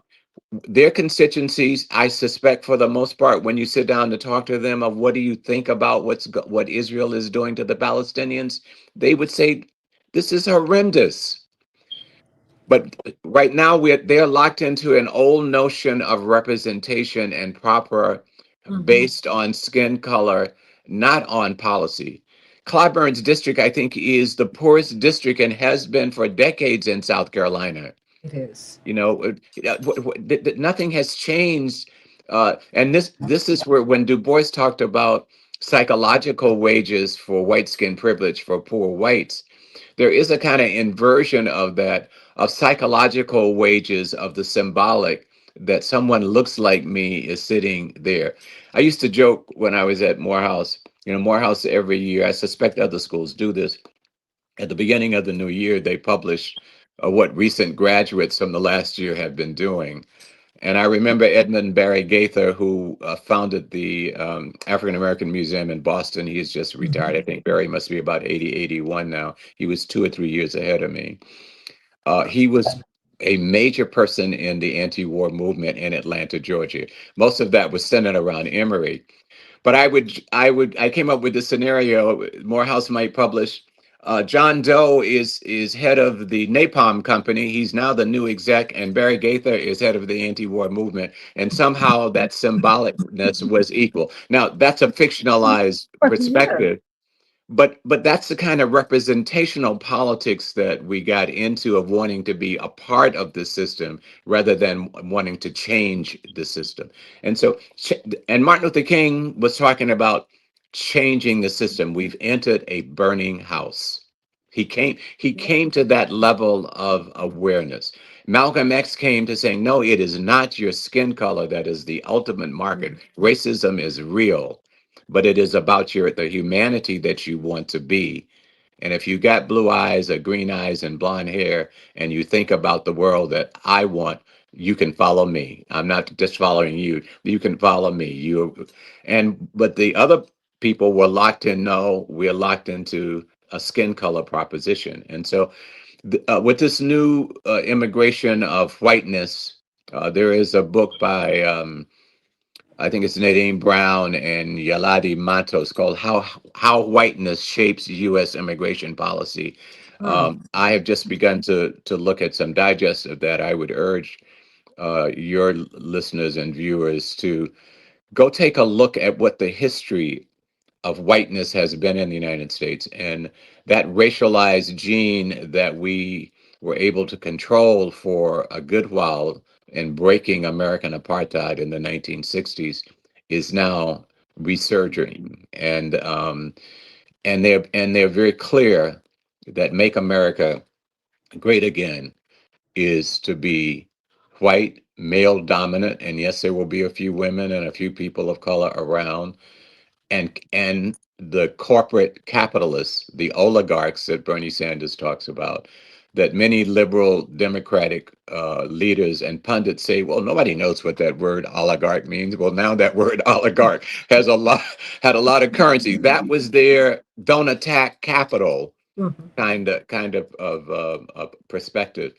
their constituencies, I suspect, for the most part, when you sit down to talk to them of what do you think about what Israel is doing to the Palestinians, they would say this is horrendous. But right now, they're locked into an old notion of representation and proper Mhm. based on skin color, not on policy. Clyburn's district, I think, is the poorest district and has been for decades in South Carolina. It is. You know, nothing has changed. And this is where when Du Bois talked about psychological wages for white skin privilege for poor whites, there is a kind of inversion of that, of psychological wages of the symbolic, that someone looks like me is sitting there. I used to joke when I was at Morehouse, Morehouse every year, I suspect other schools do this. At the beginning of the new year, they publish what recent graduates from the last year have been doing. And I remember Edmund Barry Gaither, who founded the African American Museum in Boston. He's just retired. Mhm. I think Barry must be about 80, 81 now. He was 2 or 3 years ahead of me. He was a major person in the anti-war movement in Atlanta, Georgia. Most of that was centered around Emory. But I came up with this scenario. Morehouse might publish. John Doe is head of the Napalm Company. He's now the new exec, and Barry Gaither is head of the anti-war movement. And somehow that symbolicness was equal. Now that's a fictionalized Yeah. perspective, but that's the kind of representational politics that we got into, of wanting to be a part of the system rather than wanting to change the system. And so and Martin Luther King was talking about changing the system. We've entered a burning house. He came to that level of awareness. Malcolm X came to saying, no, it is not your skin color that is the ultimate market. Racism is real, but it is about the humanity that you want to be. And if you got blue eyes or green eyes and blonde hair, and you think about the world that I want, you can follow me. I'm not just following you. You can follow me. But the other people were locked in. No, we're locked into a skin color proposition. And so, with this new immigration of whiteness, there is a book by I think it's Nadine Brown and Yaladi Matos, called "How Whiteness Shapes U.S. Immigration Policy." Mm. I have just begun to look at some digest of that. I would urge your listeners and viewers to go take a look at what the history of whiteness has been in the United States, and that racialized gene that we were able to control for a good while in breaking American apartheid in the 1960s is now resurging, and they're very clear that "Make America Great Again" is to be white, male dominant, and yes, there will be a few women and a few people of color around, and the corporate capitalists, the oligarchs that Bernie Sanders talks about, that many liberal Democratic leaders and pundits say, well, nobody knows what that word oligarch means. Well, now that word oligarch has a lot had a lot of currency. That was their don't attack capital Mhm. kind of perspective,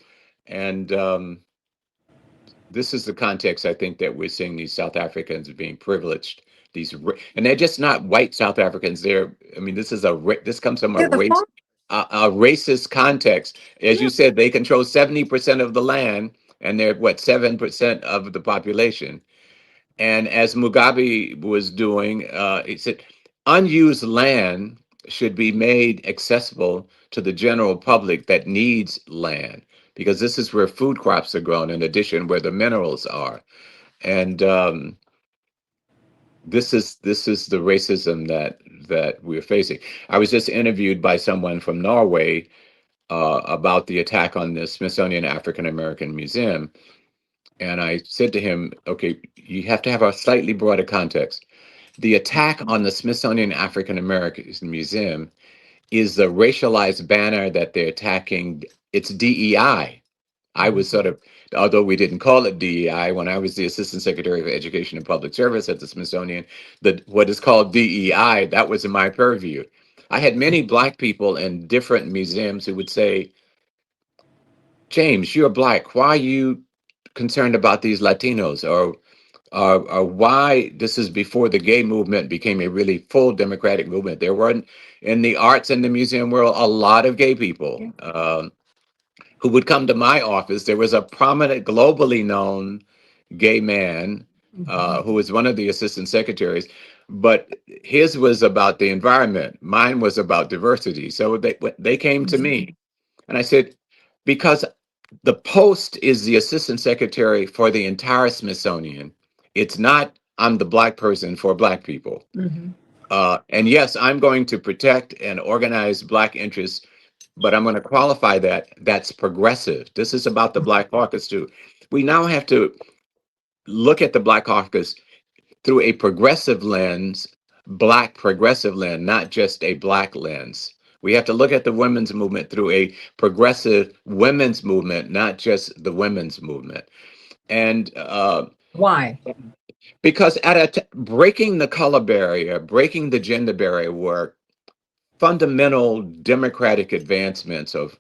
and this is the context I think that we're seeing these South Africans being privileged. And they're just not white South Africans. I mean, this comes from They're the farm. a racist context. As Yeah. you said, they control 70% of the land, and they're what 7% of the population. And as Mugabe was doing, he said unused land should be made accessible to the general public that needs land, because this is where food crops are grown, in addition, where the minerals are. And this is the racism that we're facing. I was just interviewed by someone from Norway about the attack on the Smithsonian African American Museum, and I said to him, "Okay, you have to have a slightly broader context. The attack on the Smithsonian African American Museum is the racialized banner that they're attacking. It's DEI. I was sort of, although we didn't call it DEI when I was the Assistant Secretary of Education and Public Service at the Smithsonian, what is called DEI, that was in my purview. I had many Black people in different museums who would say, James, you're Black. Why are you concerned about these Latinos? Or why, this is before the gay movement became a really full democratic movement. There weren't, in the arts and the museum world, a lot of gay people. Yeah. Who would come to my office. There was a prominent, globally known gay man Mhm. who was one of the assistant secretaries, but his was about the environment. Mine was about diversity. So they came to Mhm. me, and I said, because the post is the assistant secretary for the entire Smithsonian. It's not I'm the Black person for Black people. Mhm. And yes, I'm going to protect and organize Black interests, but I'm going to qualify that that's progressive. This is about the Black Caucus too. We now have to look at the Black Caucus through a progressive lens, Black progressive lens, not just a Black lens. We have to look at the women's movement through a progressive women's movement, not just the women's movement. And Why? because breaking the color barrier, breaking the gender barrier were fundamental democratic advancements of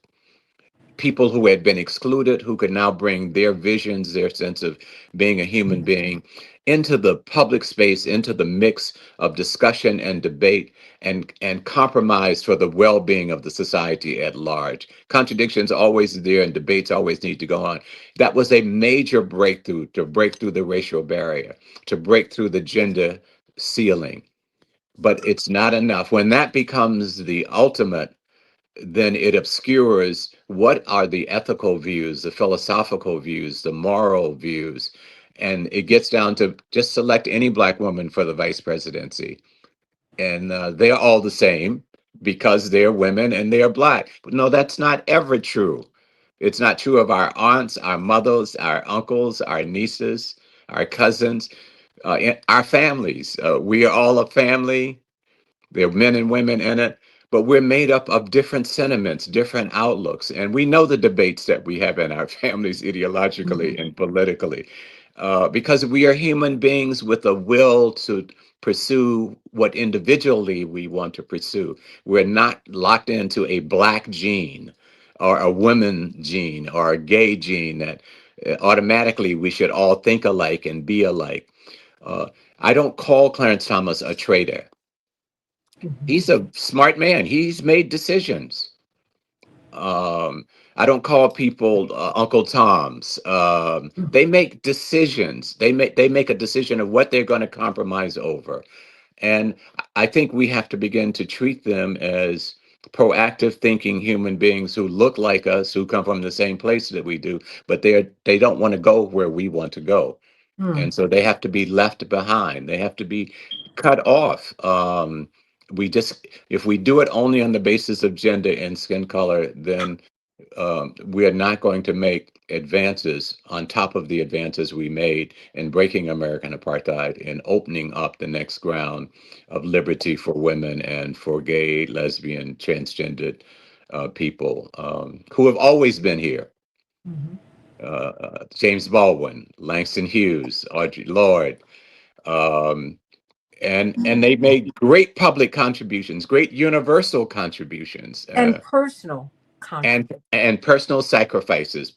people who had been excluded, who could now bring their visions, their sense of being a human being into the public space, into the mix of discussion and debate and compromise for the well-being of the society at large. Contradictions always there and debates always need to go on. That was a major breakthrough to break through the racial barrier, to break through the gender ceiling. But it's not enough. When that becomes the ultimate, then it obscures what are the ethical views, the philosophical views, the moral views. And it gets down to just select any Black woman for the vice presidency. And they're all the same because they're women and they're Black. But no, that's not ever true. It's not true of our aunts, our mothers, our uncles, our nieces, our cousins, our families. We are all a family. There are men and women in it, but we're made up of different sentiments, different outlooks, and we know the debates that we have in our families ideologically Mhm. and politically, because we are human beings with a will to pursue what individually we want to pursue. We're not locked into a Black gene or a woman gene or a gay gene that automatically we should all think alike and be alike. Uh, I don't call Clarence Thomas a traitor. Mhm. He's a smart man. He's made decisions. Um, I don't call people Uncle Toms. They make decisions. They make a decision of what they're going to compromise over, and I think we have to begin to treat them as proactive thinking human beings who look like us, who come from the same place that we do, but they don't want to go where we want to go, Mhm. and so they have to be left behind. They have to be cut off. We just, if we do it only on the basis of gender and skin color, then we are not going to make advances on top of the advances we made in breaking American apartheid and opening up the next ground of liberty for women and for gay, lesbian, transgendered people who have always been here. Mhm. James Baldwin, Langston Hughes, Audre Lorde, um, and they made great public contributions, great universal contributions. And personal contribution. And personal sacrifices.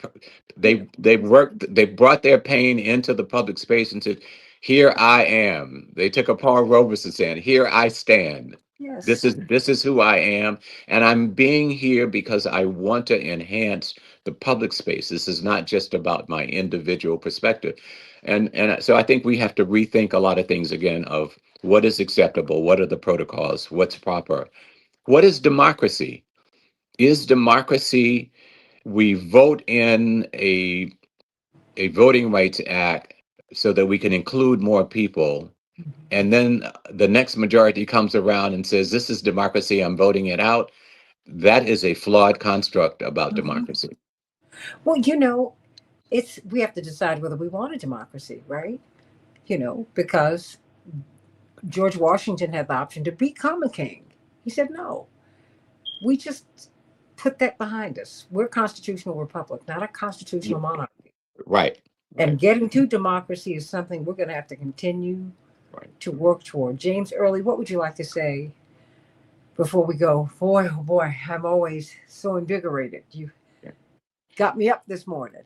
They worked. They brought their pain into the public space and said, "Here I am." They took a Paul Robeson saying, "Here I stand. Yes. This is who I am, and I'm being here because I want to enhance the public space. This is not just about my individual perspective." And so I think we have to rethink a lot of things again of what is acceptable, what are the protocols, what's proper, what is democracy. Is democracy we vote in a voting rights act so that we can include more people, and then the next majority comes around and says, this is democracy, I'm voting it out? That is a flawed construct about Mhm. democracy. Well, it's we have to decide whether we want a democracy, right? Because George Washington had the option to become a king. He said no. We just put that behind us. We're a constitutional republic, not a Yeah, constitutional monarchy. right, And right, getting to democracy is something we're going to have to continue right. to work toward. James Early, what would you like to say before we go? Boy, oh boy, I'm always so invigorated. You Yeah. got me up this morning.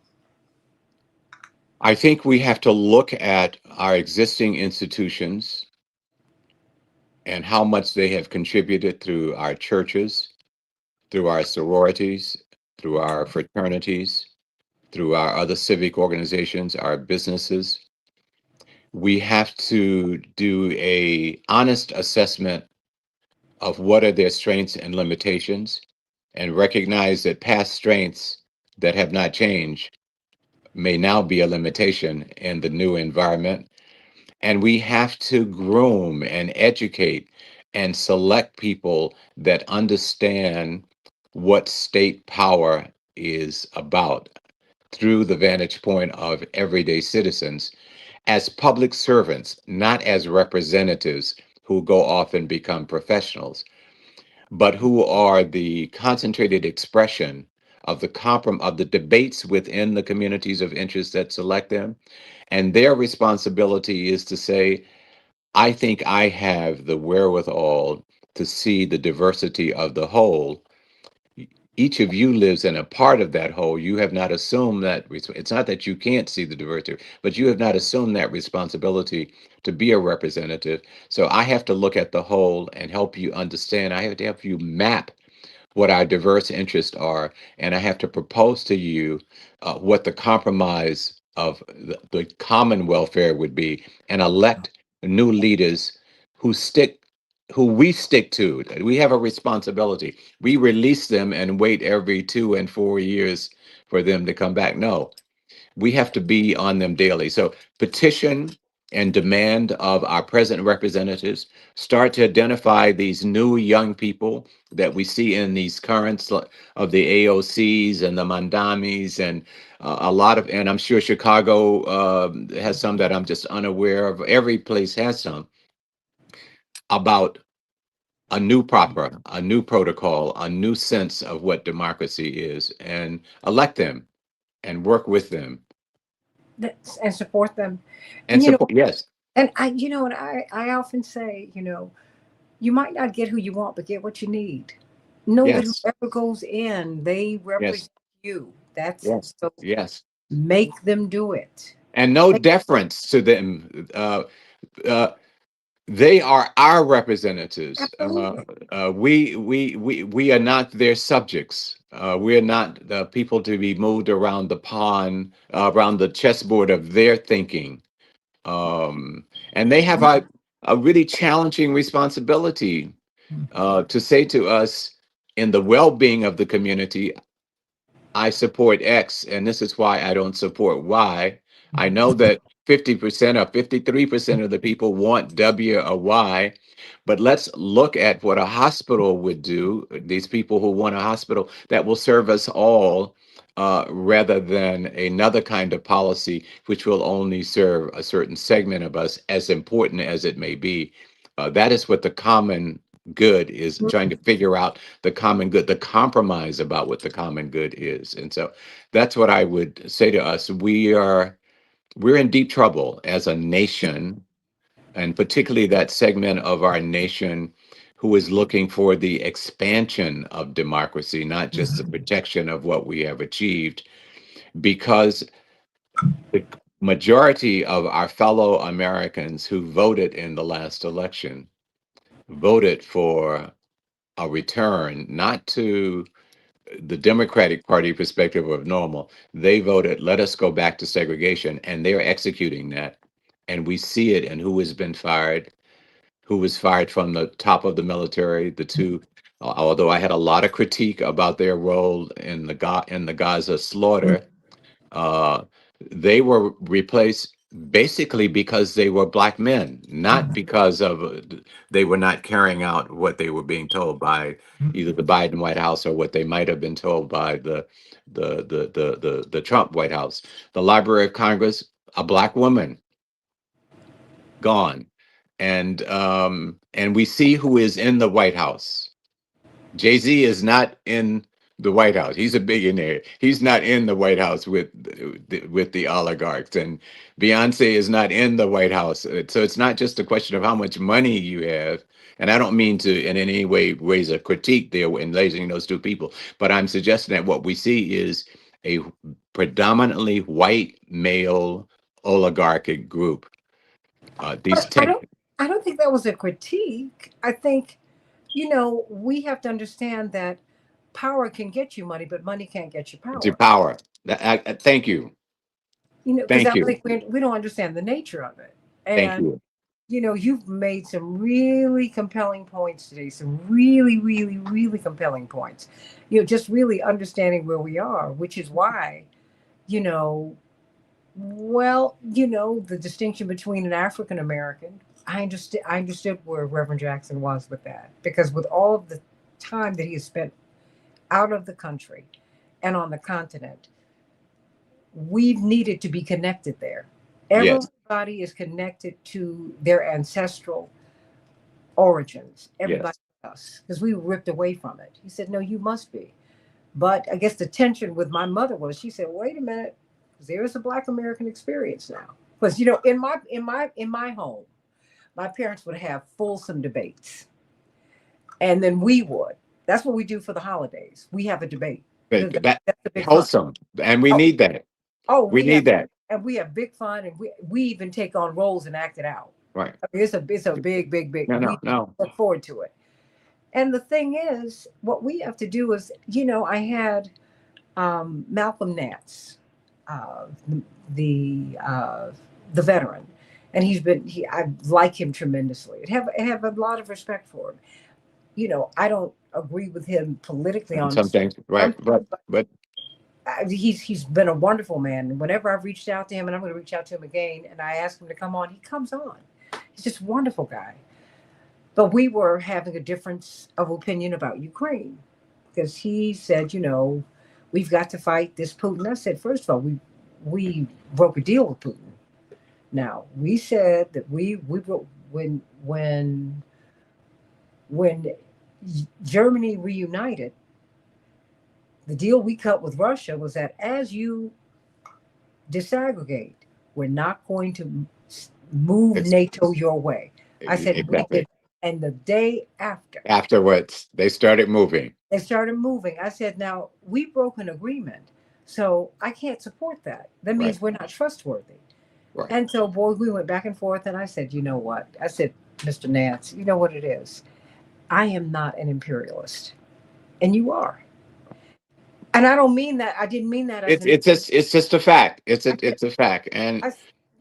I think we have to look at our existing institutions and how much they have contributed through our churches, through our sororities, through our fraternities, through our other civic organizations, our businesses. We have to do a honest assessment of what are their strengths and limitations and recognize that past strengths that have not changed may now be a limitation in the new environment. And we have to groom and educate and select people that understand what state power is about through the vantage point of everyday citizens as public servants, not as representatives who go off and become professionals, but who are the concentrated expression of of the debates within the communities of interest that select them. And their responsibility is to say, I think I have the wherewithal to see the diversity of the whole. Each of you lives in a part of that whole. You have not assumed that it's not that you can't see the diversity, but you have not assumed that responsibility to be a representative. So I have to look at the whole and help you understand. I have to help you map what our diverse interests are, and I have to propose to you what the compromise of the common welfare would be, and elect new leaders who stick, who we stick to. We have a responsibility. We release them and wait every 2 and 4 years for them to come back. No, we have to be on them daily. So petition and demand of our present representatives, start to identify these new young people that we see in these currents of the AOCs and the Mandamis and a lot of, and I'm sure Chicago has some that I'm just unaware of. Every place has some about a new protocol, a new sense of what democracy is, and elect them and work with them And support them. and And support. Yes, I often say, you might not get who you want, but get what you need. Know that yes, whoever goes in, they yes, represent you. That's yes, so yes. make them do it. And no Make- deference to them. Uh, they are our representatives. Absolutely. We are not their subjects. We are not the people to be moved around the pond, around the chessboard of their thinking. And they have a really challenging responsibility to say to us in the well-being of the community, I support X, and this is why I don't support Y. I know that 50% or 53% of the people want W or Y. But let's look at what a hospital would do, these people who want a hospital that will serve us all, rather than another kind of policy which will only serve a certain segment of us, as important as it may be. That is what the common good is, trying to figure out the common good, the compromise about what the common good is. And so that's what I would say to us. We're in deep trouble as a nation, and particularly that segment of our nation who is looking for the expansion of democracy, not just the protection of what we have achieved, because the majority of our fellow Americans who voted in the last election voted for a return, not to the Democratic Party perspective of normal. They voted, let us go back to segregation, and they're executing that. And we see it in who has been fired, who was fired from the top of the military, the two. Although I had a lot of critique about their role in the Gaza slaughter, uh, they were replaced basically because they were black men, not because of they were not carrying out what they were being told by either the Biden White House or what they might have been told by the Trump White House. The Library of Congress, a black woman, gone, and we see who is in the White House. Jay-Z is not in the White House. He's a billionaire. He's not in the White House with the oligarchs, and Beyonce is not in the White House. So it's not just a question of how much money you have. And I don't mean to in any way raise a critique there in raising those two people, but I'm suggesting that what we see is a predominantly white male oligarchic group. These But I tech, don't I don't think that was a critique. I think, we have to understand that power can get you money, but money can't get you the power. power. Thank you, Because thank I you, think we don't understand the nature of it. thank And you. you've made some really compelling points today, some really, really, really compelling points. Just really understanding where we are, which is why, you know, well, the distinction between an African American, I understood where Reverend Jackson was with that, because with all of the time that he has spent out of the country and on the continent, we've needed to be connected there. Yes, Everybody is connected to their ancestral origins. yes. Everybody else, because we were ripped away from it. He said, "No, you must be." But I guess the tension with my mother was, she said, "Wait a minute, there is a Black American experience now." Because in my home, my parents would have fulsome debates, and then we would. That's what we do for the holidays. We have a debate. That That's the big fun. wholesome, and we Oh, need that. oh, We need that. we have big fun, and we even take on roles and act it out. Right. I mean, it's a big, big, big. No, no, We no. look forward to it. And the thing is, what we have to do is, I had Malcolm Nance, uh, the uh, the veteran, and I like him tremendously. I have a lot of respect for him. I don't agree with him politically And on some things, some right? things, but But he's been a wonderful man. And whenever I've reached out to him, and I'm going to reach out to him again, and I ask him to come on, he comes on. He's just a wonderful guy. But we were having a difference of opinion about Ukraine, because he said, we've got to fight this Putin. I said, first of all, we broke a deal with Putin. Now we said that we broke when Germany reunited. The deal we cut with Russia was that as you disaggregate, we're not going to move it's NATO your way. I said we did, exactly and the day after afterwards they started moving. they started moving. I said, now we broke an agreement, so I can't support that. That Right, means we're not trustworthy. right. And so, boy, we went back and forth. And I said, you know what? I said, Mr. Nance, you know what it is? I am not an imperialist, and you are. And I don't mean that. I didn't mean that as an. It's just a fact. I said, It's a fact. And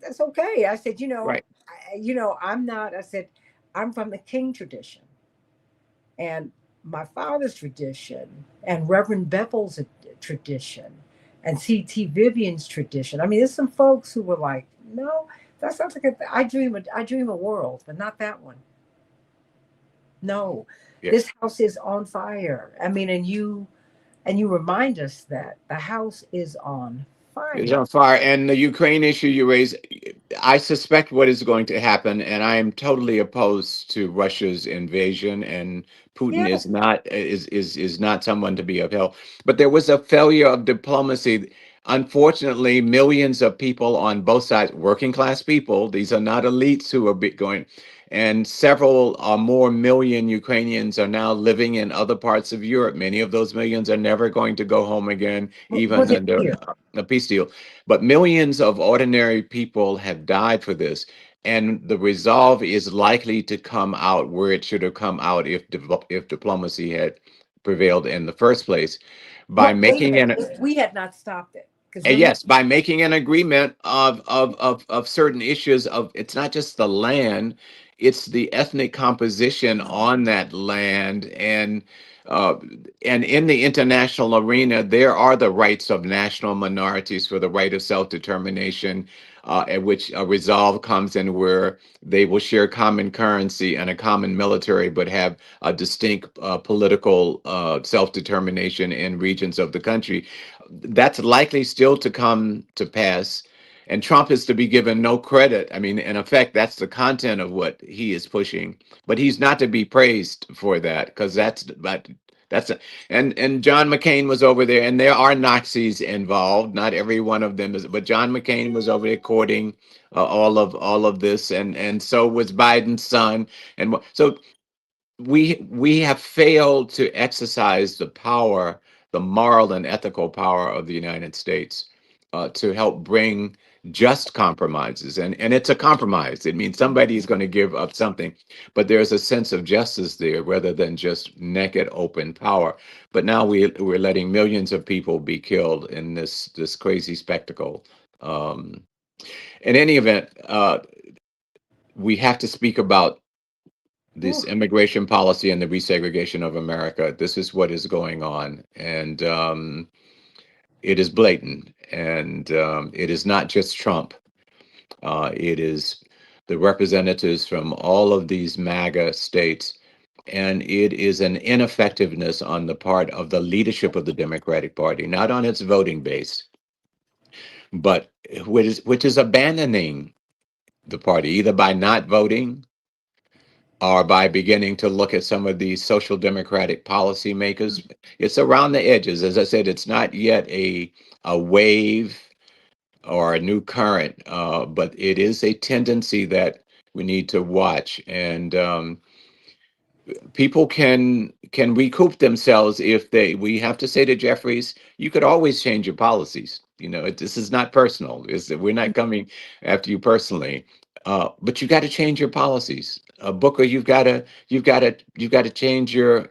that's okay. I said, right, I'm not. I said, I'm from the King tradition, and my father's tradition, and Reverend Bevel's tradition, and C.T. Vivian's tradition. I mean, there's some folks who were like, No, that sounds like I dream a world, but not that one. No, Yeah. this house is on fire. I mean, and you remind us that the house is on It's fire. on fire. And the Ukraine issue you raise, I suspect what is going to happen, and I am totally opposed to Russia's invasion. And Putin Yeah. is not someone to be upheld. But there was a failure of diplomacy. Unfortunately, millions of people on both sides, working class people, these are not elites who are going, and several or more million Ukrainians are now living in other parts of Europe. Many of those millions are never going to go home again, Well, even they're under here. a peace deal. But millions of ordinary people have died for this. And the resolve is likely to come out where it should have come out if diplomacy had prevailed in the first place by Well, wait a making minute. an If we had not stopped it, because remember, yes, by making an agreement of certain issues of it's not just the land, it's the ethnic composition on that land uh, and in the international arena, there are the rights of national minorities for the right of self-determination, at which a resolve comes in where they will share common currency and a common military, but have a distinct political self-determination in regions of the country. That's likely still to come to pass. And Trump is to be given no credit. I mean, in effect, that's the content of what he is pushing, but he's not to be praised for that because that's a, and John McCain was over there, and there are Nazis involved. Not every one of them is, but John McCain was over there courting all of this, and so was Biden's son, and so we have failed to exercise the power, the moral and ethical power of the United States to help bring just compromises. And it's a compromise. It means somebody is going to give up something, but there's a sense of justice there rather than just naked open power. But now we're letting millions of people be killed in this crazy spectacle. Um, in any event, we have to speak about this whew, immigration policy and the resegregation of America. This is what is going on, and it is blatant. And it is not just Trump. It is the representatives from all of these MAGA states, and it is an ineffectiveness on the part of the leadership of the Democratic Party, not on its voting base, but which is abandoning the party either by not voting or by beginning to look at some of these social democratic policymakers. It's around the edges. As I said, it's not yet a wave or a new current, but it is a tendency that we need to watch. And people can recoup themselves if they we have to say to Jeffries, you could always change your policies. This is not personal. We're not coming after you personally, but you got to change your policies. Booker, you've got to change your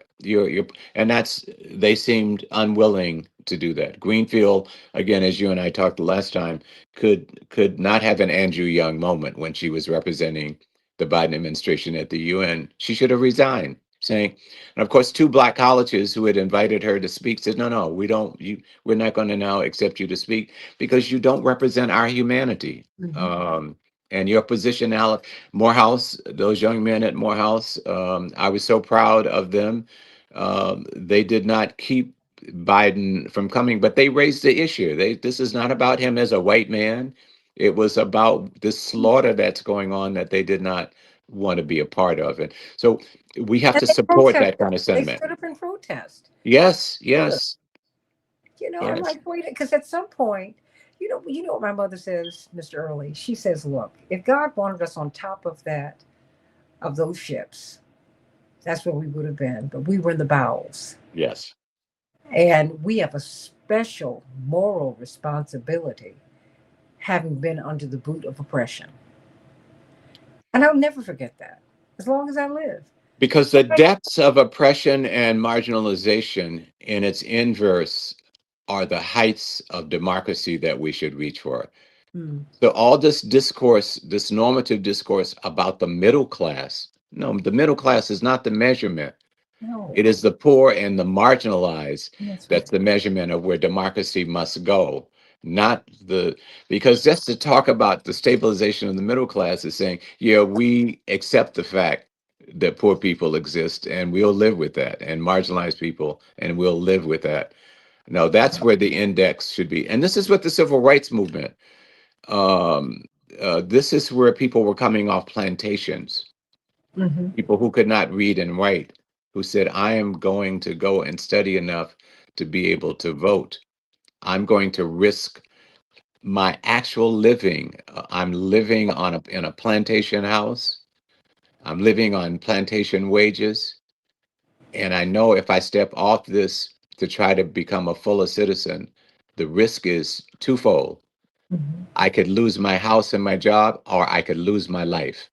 and that's they seemed unwilling to do that. Greenfield, again, as you and I talked the last time, could not have an Andrew Young moment when she was representing the Biden administration at the UN. She should have resigned, saying, and of course, two black colleges who had invited her to speak said, "No, no, we're not going to now accept you to speak because you don't represent our humanity." mhm. And your position, Alec Morehouse, those young men at Morehouse, I was so proud of them. They did not keep Biden from coming, but they raised the issue. This is not about him as a white man. It was about this slaughter that's going on that they did not want to be a part of. And so we have And to they support that protested. kind of They sentiment. stood up and protest. Yes, Good. yes, I'm yes, like, wait, because at some point, you know what my mother says, Mr. Early. She says, look, if God wanted us on top of of those ships, that's where we would have been. But we were in the bowels. yes. And we have a special moral responsibility having been under the boot of oppression. And I'll never forget that as long as I live. Because the depths of oppression and marginalization in its inverse are the heights of democracy that we should reach for. Hmm. So all this discourse, this normative discourse about the middle class, no, the middle class is not the measurement. No, It is the poor and the marginalized that's right. that's the measurement of where democracy must go. not the, because just to talk about the stabilization of the middle class is saying, yeah, we accept the fact that poor people exist and we'll live with that, and marginalized people, and we'll live with that. No, that's where the index should be. And this is what the civil rights movement, um, this is where people were coming off plantations, Mm-hmm. people who could not read and write, who said, I am going to go and study enough to be able to vote. I'm going to risk my actual living. I'm living on in a plantation house. I'm living on plantation wages. And I know if I step off this to try to become a fuller citizen, the risk is twofold. Mm-hmm. I could lose my house and my job, or I could lose my life.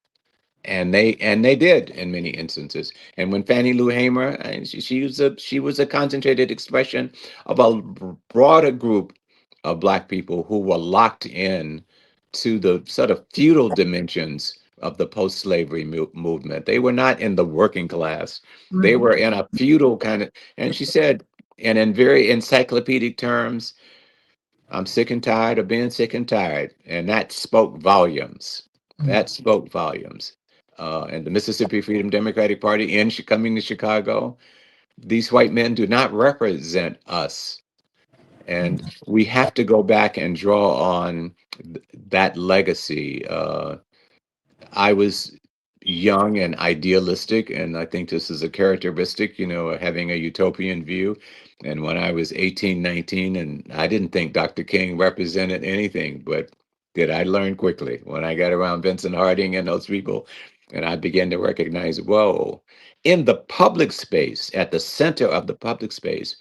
And they did in many instances. And when Fannie Lou Hamer, and she was a concentrated expression of a broader group of Black people who were locked in to the sort of feudal dimensions of the post-slavery movement. They were not in the working class. They Mm-hmm. were in a feudal kind of, and she said, and in very encyclopedic terms, I'm sick and tired of being sick and tired. And that spoke volumes. That spoke volumes. And the Mississippi Freedom Democratic Party coming to Chicago, these white men do not represent us. And we have to go back and draw on that legacy. I was young and idealistic, and I think this is a characteristic, having a utopian view. And when I was 18, 19, and I didn't think Dr. King represented anything, but did I learn quickly when I got around Vincent Harding and those people, and I began to recognize, whoa, in the public space, at the center of the public space,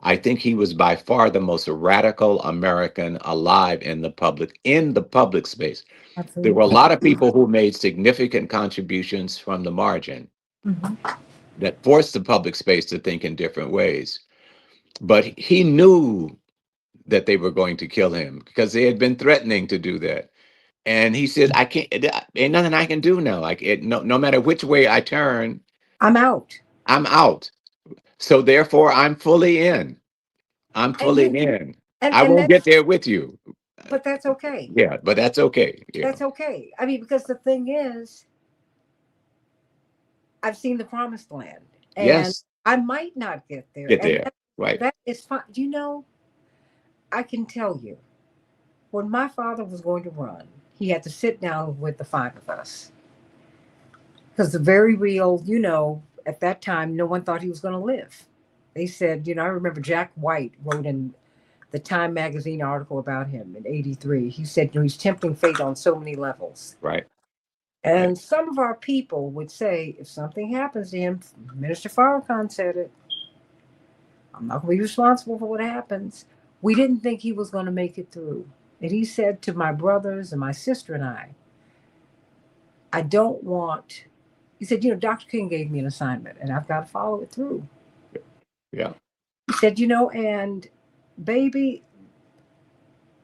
I think he was by far the most radical American alive in the public space. There were a Absolutely. lot of people who made significant contributions from the margin Mm-hmm. that forced the public space to think in different ways. But he knew that they were going to kill him because they had been threatening to do that. And he said, I can't, ain't nothing I can do now. Like no matter which way I turn, I'm out. I'm out. So therefore I'm fully in. I'm And fully in. I and won't get that's there with you. but that's okay. Yeah, but that's okay. Yeah. That's okay. I mean, because the thing is, I've seen the promised land, and Yes, I might not get there, get and there. Right. that is fine. I can tell you, when my father was going to run, he had to sit down with the five of us because the very real, at that time, no one thought he was going to live. They said, I remember Jack White wrote in the Time magazine article about him in '83. He said, he's tempting fate on so many levels. Right. Right. And some of our people would say, if something happens to him, Minister Farrakhan said it, I'm not going to be responsible for what happens. We didn't think he was going to make it through. And he said to my brothers and my sister and I don't want, he said, Dr. King gave me an assignment and I've got to follow it through. Yeah. He said, and baby,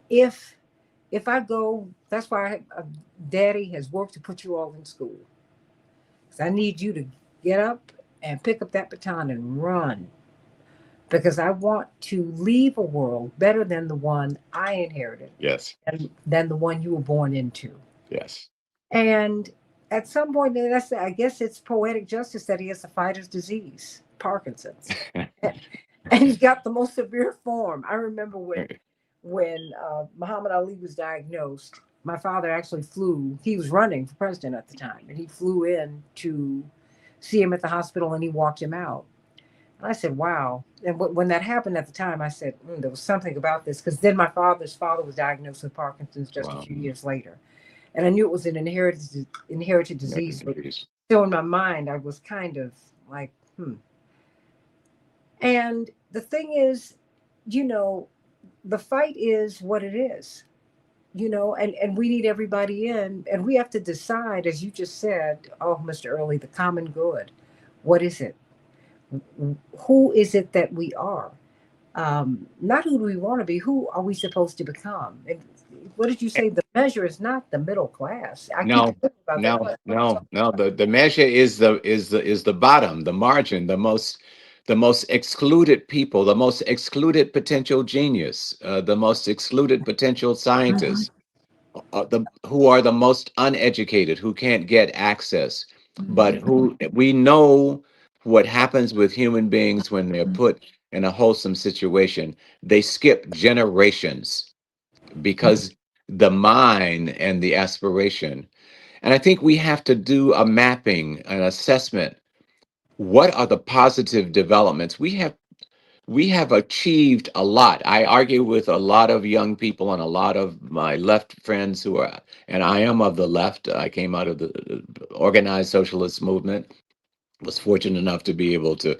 if I go, that's why Daddy has worked to put you all in school. Because I need you to get up and pick up that baton and run. Because I want to leave a world better than the one I inherited Yes. and than the one you were born into. Yes. And at some point, I guess it's poetic justice that he has a fighter's disease, Parkinson's, and he's got the most severe form. I remember when Muhammad Ali was diagnosed. My father actually flew. He was running for president at the time, and he flew in to see him at the hospital, and he walked him out. And I said, "Wow!" And when that happened at the time, I said, "There was something about this," because then my father's father was diagnosed with Parkinson's just a Wow. few years later, and I knew it was an inherited disease. But Disease. still, in my mind, I was kind of like, "Hmm." And the thing is, you know, the fight is what it is, and we need everybody in, and we have to decide, as you just said, oh, Mr. Early, the common good. What is it? Who is it that we are? Not who do we want to be, who are we supposed to become? And what did you say? The measure is not the middle class. I keep No, thinking about that. no, What are you no, talking no. about? The measure is the bottom, the margin, the most. the most excluded people, the most excluded potential genius, the most excluded potential Mhm. scientists, who are the most uneducated, who can't get access, but Mhm. who we know what happens with human beings when they're put in a wholesome situation. They skip generations because the mind and the aspiration. And I think we have to do a mapping, an assessment. What are the positive developments? We have achieved a lot. I argue with a lot of young people and a lot of my left friends who are, and I am of the left. I came out of the organized socialist movement, was fortunate enough to be able to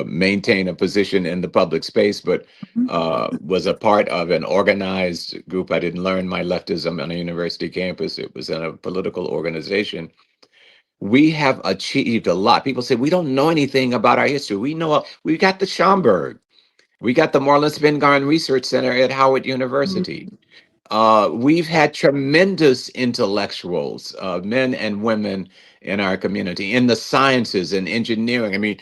maintain a position in the public space, but was a part of an organized group. I didn't learn my leftism on a university campus, it was in a political organization. We have achieved a lot. People say we don't know anything about our history. We got the Schomburg. We got the Marlon Spingarn Research Center at Howard University. We've had tremendous intellectuals, men and women in our community, in the sciences and engineering. I mean,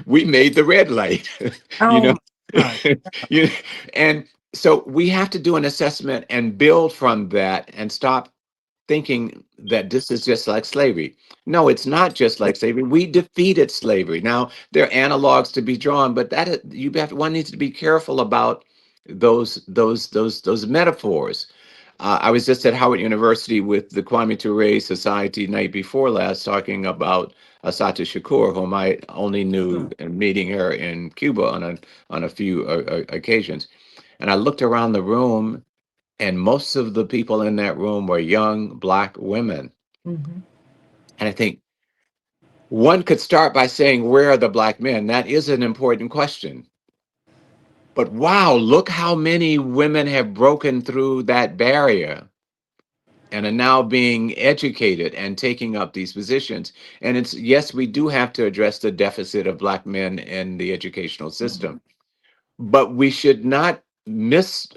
we made the red light, you know. Oh my you, and so we have to do an assessment and build from that and stop thinking that this is just like slavery. No, it's not just like slavery. We defeated slavery. Now there are analogs to be drawn, but one needs to be careful about those metaphors. I was just at Howard University with the Kwame Ture Society night before last, talking about Asata Shakur, whom I only knew God. and meeting her in Cuba on a few occasions. And I looked around the room, and most of the people in that room were young Black women. Mhm. And I think one could start by saying, where are the Black men? That is an important question. But wow, look how many women have broken through that barrier and are now being educated and taking up these positions. And it's, yes, we do have to address the deficit of Black men in the educational system, but we should not miss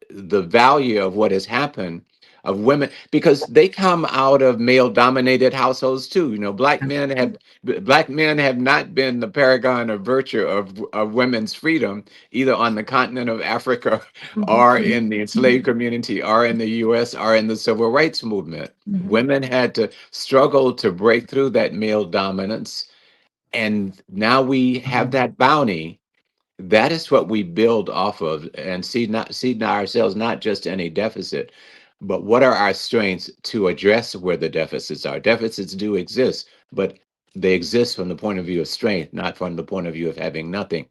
the value of what has happened of women, because they come out of male dominated households too. Black men have not been the paragon of virtue of women's freedom, either on the continent of Africa Mhm. or in the enslaved community or in the US or in the civil rights movement. Mhm. Women had to struggle to break through that male dominance, and now we have that bounty. That is what we build off of, and see ourselves not just in a deficit, but what are our strengths to address where the deficits are. Deficits do exist, but they exist from the point of view of strength, not from the point of view of having nothing.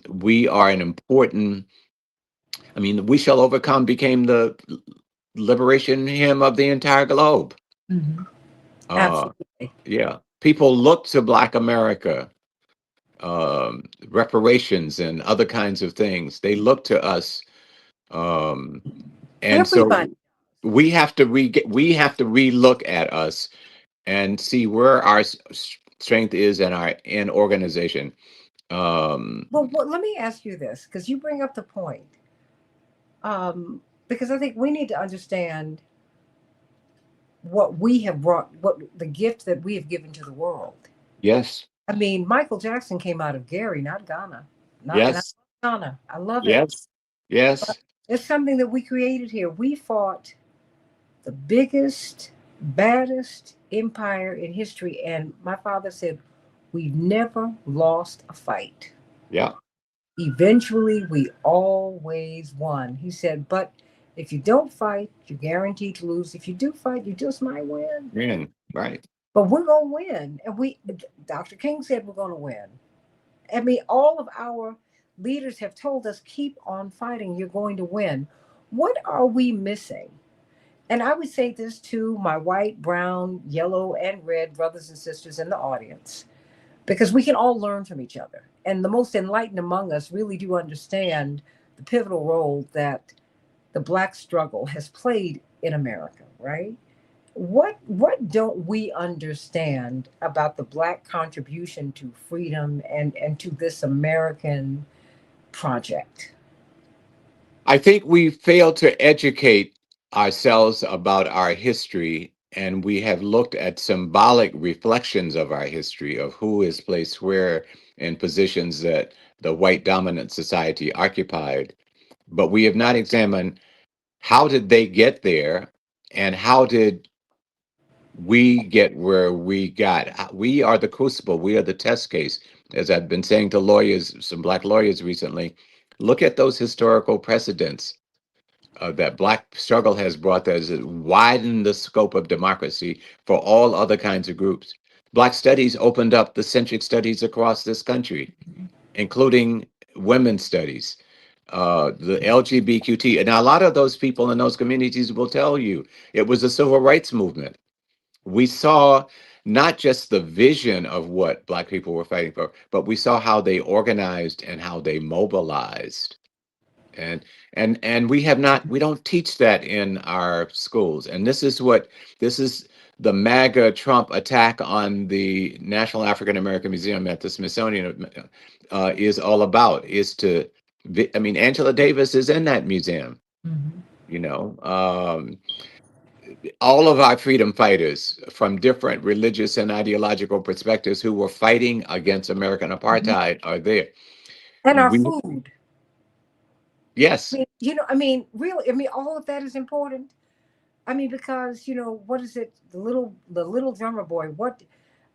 We are an important. I mean, "We Shall Overcome" became the liberation hymn of the entire globe. Mhm. Uh, Absolutely. yeah, people look to Black America, reparations and other kinds of things. They look to us, um, and Everybody. so we have to relook at us and see where our strength is in organization. Um, Well, let me ask you this, because you bring up the point. Because I think we need to understand what we have brought, what the gift that we have given to the world. yes, I mean, Michael Jackson came out of Gary, not Ghana. Not and I yes, love Ghana. I love it. yes, yes, It's something that we created here. We fought the biggest, baddest empire in history, and my father said, "We've never lost a fight. yeah, Eventually, we always won." He said, "But if you don't fight, you're guaranteed to lose. If you do fight, you just might win. right. But we're going to win." And Dr. King said we're going to win. I mean, all of our leaders have told us, keep on fighting. You're going to win. What are we missing? And I would say this to my white, brown, yellow, and red brothers and sisters in the audience, because we can all learn from each other. And the most enlightened among us really do understand the pivotal role that the Black struggle has played in America, right? What don't we understand about the Black contribution to freedom and to this American project? I think we fail to educate ourselves about our history and we have looked at symbolic reflections of our history of who is placed where in positions that the white dominant society occupied, but we have not examined how did they get there and how did we get where we got. We are the crucible, we are the test case. As I've been saying to lawyers, some black lawyers recently, look at those historical precedents that black struggle has brought that has widened the scope of democracy for all other kinds of groups. Black studies opened up the centric studies across this country, including women's studies, the LGBTQ. And a lot of those people in those communities will tell you it was a civil rights movement. We saw not just the vision of what black people were fighting for, but we saw how they organized and how they mobilized. And we don't teach that in our schools. And this is the MAGA Trump attack on the National African American Museum at the Smithsonian is all about, is to I mean, Angela Davis is in that museum, Mhm. you know. All of our freedom fighters from different religious and ideological perspectives who were fighting against American Mhm. apartheid are there. And our We food. I Yes, mean, really, all of that is important. I mean, because what is it? The little drummer boy. What?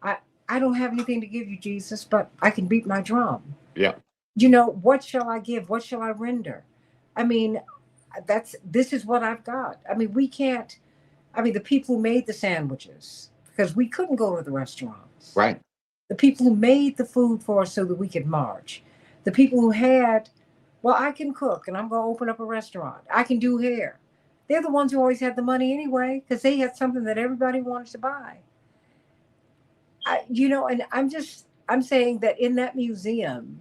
I I don't have anything to give you, Jesus, but I can beat my drum. yeah, What shall I give? What shall I render? I mean, this is what I've got. I mean, we can't. I mean, the people who made the sandwiches, because we couldn't go to the restaurants. right. The people who made the food for us so that we could march. The people who had, well, I can cook and I'm going to open up a restaurant. I can do hair. They're the ones who always had the money anyway because they had something that everybody wanted to buy. And I'm saying that in that museum,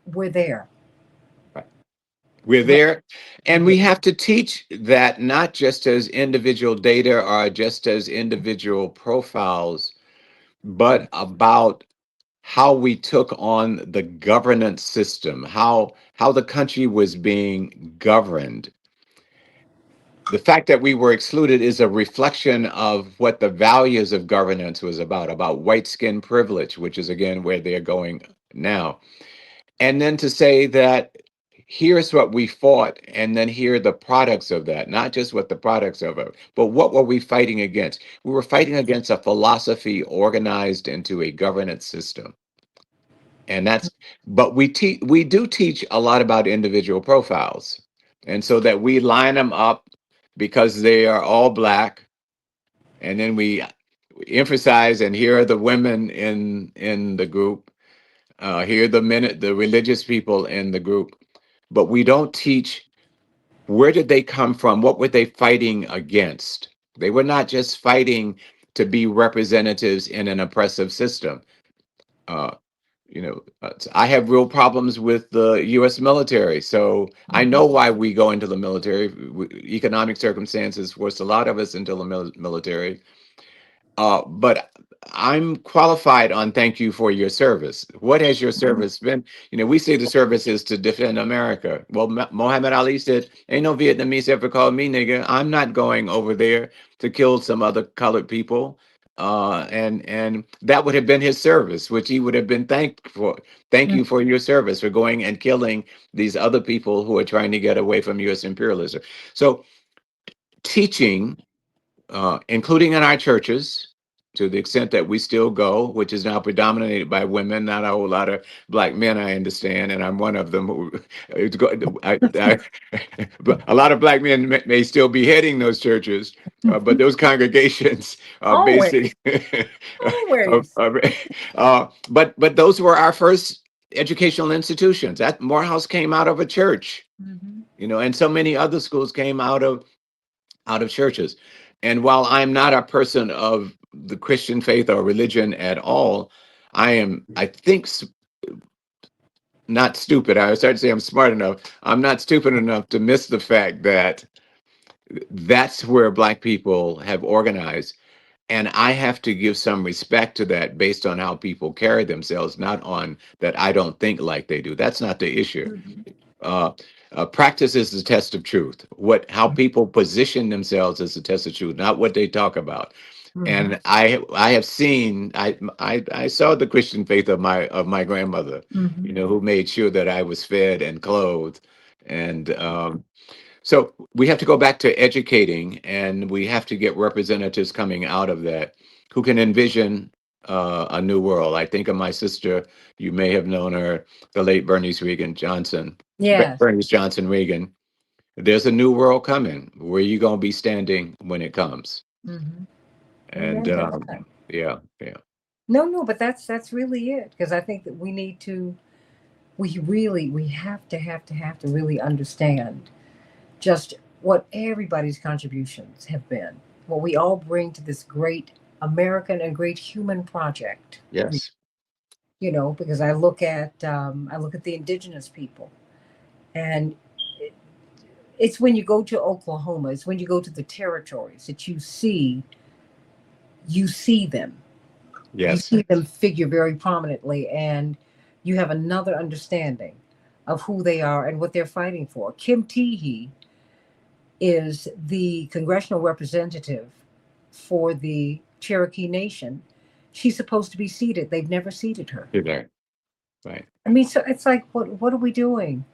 we're there. Right. We're We're, there, we're and there. we have to teach that not just as individual data or just as individual profiles, but about how we took on the governance system, how the country was being governed. The fact that we were excluded is a reflection of what the values of governance was about white skin privilege, which is again where they're going now. And then to say that here's what we fought, and then here are the products of that, not just what the products of it, but what were we fighting against? We were fighting against a philosophy organized into a governance system. And that's, but we do teach a lot about individual profiles. And so that we line them up because they are all black, and then we emphasize, and here are the women in the group, here are the religious people in the group, but we don't teach where did they come from, what were they fighting against. They were not just fighting to be representatives in an oppressive system. uh, I have real problems with the U.S. military, so I know why we go into the military. Economic circumstances forced a lot of us into the military. But I'm qualified on thank you for your service. What has your service been? We say the service is to defend America. Well, Muhammad Ali said, "Ain't no Vietnamese ever called me nigga. I'm not going over there to kill some other colored people." And that would have been his service, which he would have been thanked for. Thank you for your service for going and killing these other people who are trying to get away from U.S. imperialism. So teaching, including in our churches, to the extent that we still go, which is now predominated by women, not a whole lot of black men, I understand, and I'm one of them. But a lot of black men may still be heading those churches, but those congregations are Always, basic. always. But those were our first educational institutions. That Morehouse came out of a church, Hmm. and so many other schools came out of churches. And while I'm not a person of the Christian faith or religion at all, I think, not stupid. I was starting to say I'm smart enough. I'm not stupid enough to miss the fact that that's where Black people have organized. And I have to give some respect to that based on how people carry themselves, not on that I don't think like they do. That's not the issue. Practice is the test of truth. How people position themselves is the test of truth, not what they talk about. Mm-hmm. And I have seen I saw the Christian faith of my grandmother, Mm-hmm. who made sure that I was fed and clothed, and so we have to go back to educating, and we have to get representatives coming out of that who can envision a new world. I think of my sister. You may have known her, the late Bernice Regan Johnson, Yes. Bernice Johnson Regan. There's a new world coming. Where you gonna be standing when it comes? Mm-hmm. And Amen to that. yeah, yeah, No, no, but that's really it. Because I think that we have to really understand just what everybody's contributions have been, what we all bring to this great American and great human project. yes, Because I look at the indigenous people, and it, it's when you go to Oklahoma, it's when you go to the territories that you see them, you yes, see them figure very prominently, and you have another understanding of who they are and what they're fighting for. Kim Teehee is the congressional representative for the Cherokee Nation. She's supposed to be seated. They've never seated her. you're there, right? I mean, so it's like, what are we doing?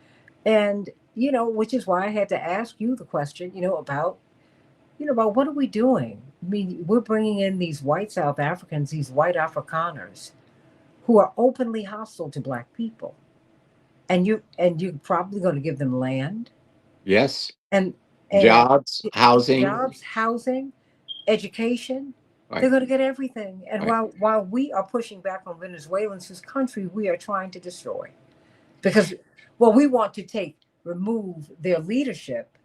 And which is why I had to ask you the question, about what are we doing? I mean, we're bringing in these white South Africans, these white Afrikaners, who are openly hostile to black people, and you're probably going to give them land Yes, and and jobs, housing, jobs, housing, education. They're right, going to get everything. And right. while we are pushing back on Venezuelans, whose country we are trying to destroy, because we want to remove their leadership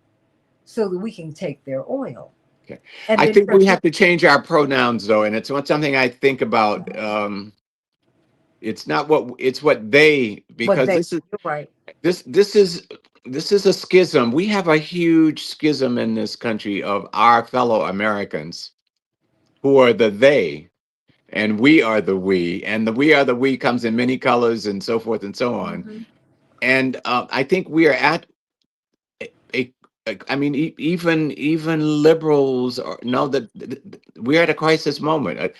so that we can take their oil. Okay. And I then think we have to change our pronouns though, and it's not something I think about. It's not it's what they, what because they you're right. this this is this is a schism. We have a huge schism in this country of our fellow Americans who are the they, and we are the we, and the we are the we comes in many colors and so forth and so on. Hmm. And I think we are at a, I mean, even liberals know that we're at a crisis moment.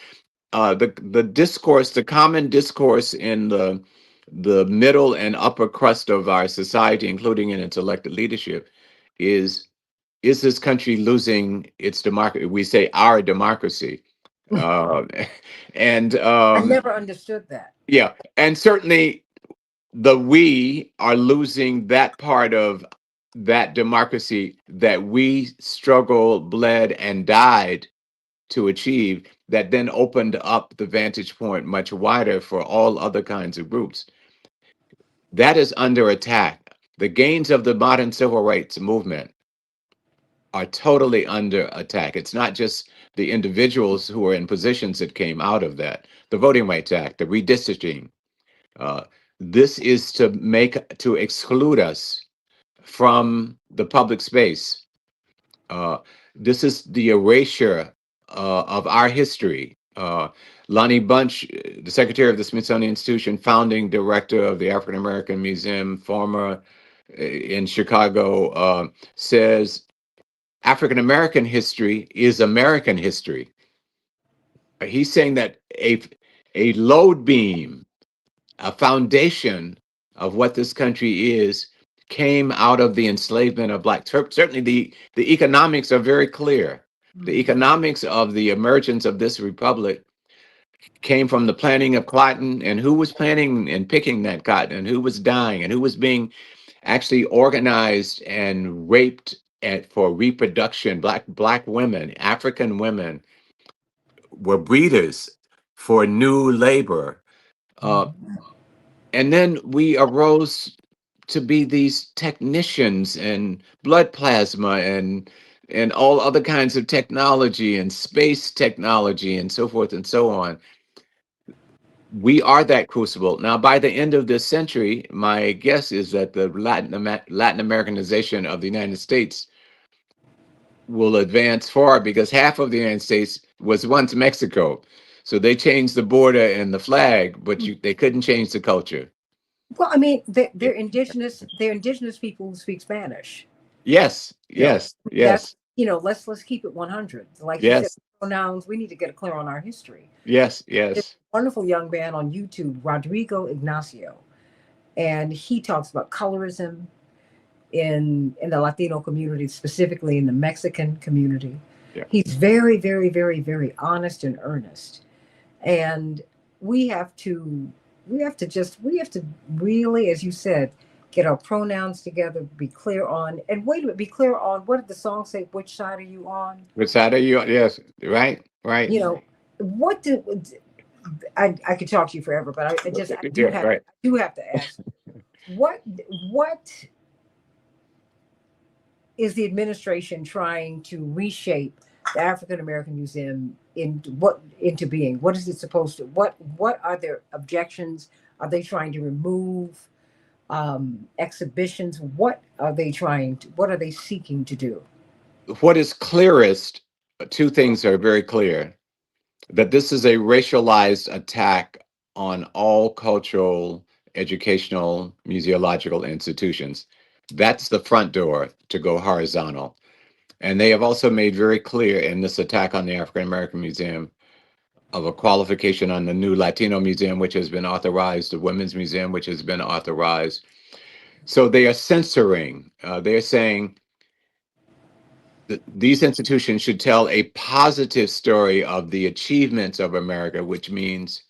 The discourse, the common discourse in the middle and upper crust of our society, including in its elected leadership, is is this country losing its democracy? We say our democracy, uh, and I never understood that. yeah, and certainly the we are losing that part of that democracy that we struggled, bled, and died to achieve, that then opened up the vantage point much wider for all other kinds of groups. That is under attack. The gains of the modern civil rights movement are totally under attack. It's not just the individuals who are in positions that came out of that. The Voting Rights Act, the redistricting, uh, this is to exclude us from the public space. Uh, this is the erasure of our history. Lonnie Bunch, the secretary of the Smithsonian Institution, founding director of the African American Museum, former in Chicago, says African American history is American history. He's saying that a load beam, a foundation of what this country is, came out of the enslavement of blacks. Certainly, the economics are very clear. The Mhm. economics of the emergence of this republic came from the planting of cotton, and who was planting and picking that cotton, and who was dying, and who was being actually organized and raped for reproduction. Black women, African women, were breeders for new labor. Uh, Mhm. and then we arose to be these technicians and blood plasma and all other kinds of technology and space technology and so forth and so on. We are that crucible. Now, by the end of this century, my guess is that the Latin Americanization of the United States will advance far, because half of the United States was once Mexico. So they changed the border and the flag, but they couldn't change the culture. Well, I mean, they're indigenous people who speak Spanish. Yes, You know, yes, that's, yes, let's keep it 100. Like you said, yes, pronouns. We need to get clear on our history. yes, This yes. wonderful young man on YouTube, Rodrigo Ignacio, and he talks about colorism in the Latino community, specifically in the Mexican community. Yeah. He's very, very, very, very honest and earnest. And we have to we have to really, as you said, get our pronouns together, be clear on, and wait a minute, be clear on, what did the song say? Which side are you on? Which side are you on? Yes, right, right. You know, what do I could talk to you forever, but Yeah, right. I do have to ask, what what is the administration trying to reshape the African American Museum into being? What is it supposed to? What are their objections? Are they trying to remove exhibitions? What are they trying to? What are they seeking to do? What is clearest, two things are very clear, that this is a racialized attack on all cultural, educational, museological institutions. That's the front door to go horizontal. And they have also made very clear in this attack on the African American Museum of a qualification on the new Latino Museum, which has been authorized, the Women's Museum, which has been authorized. So they are censoring. They're saying that these institutions should tell a positive story of the achievements of America, which means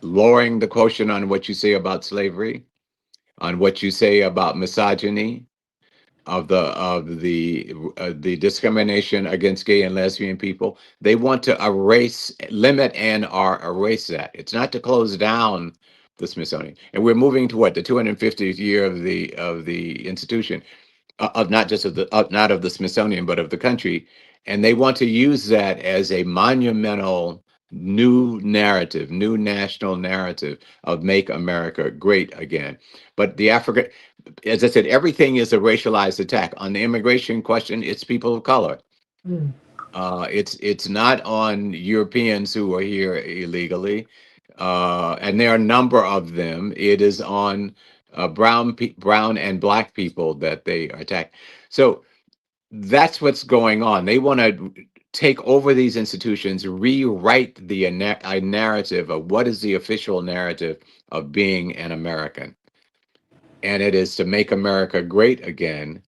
lowering the quotient on what you say about slavery, on what you say about misogyny, of the discrimination against gay and lesbian people. They want to limit, and or erase that. It's not to close down the Smithsonian. And we're moving to what, the 250th year of the institution, of not just not of the Smithsonian, but of the country. And they want to use that as a monumental new narrative, new national narrative of make America great again. But the African, as I said, everything is a racialized attack. On the immigration question, it's people of color. Mm. It's not on Europeans who are here illegally, and there are a number of them. It is on brown and black people that they attack. So that's what's going on. They want to take over these institutions, rewrite a narrative of what is the official narrative of being an American, and it is to make America great again,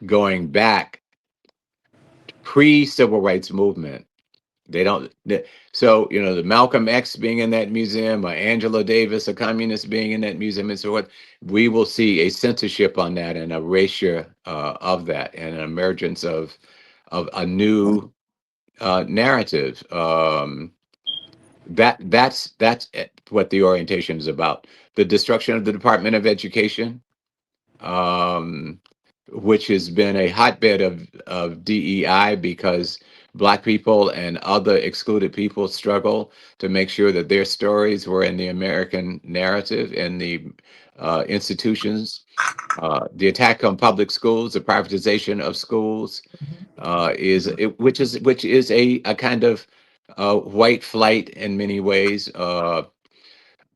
going back pre-civil rights movement. They don't. So the Malcolm X being in that museum, or Angela Davis, a communist, being in that museum, and so forth. We will see a censorship on that and a erasure of that, and an emergence of a new narrative. What the orientation is about. The destruction of the Department of Education, um, which has been a hotbed of DEI, because Black people and other excluded people struggle to make sure that their stories were in the American narrative and the institutions. The attack on public schools, the privatization of schools, which is a kind of white flight in many ways.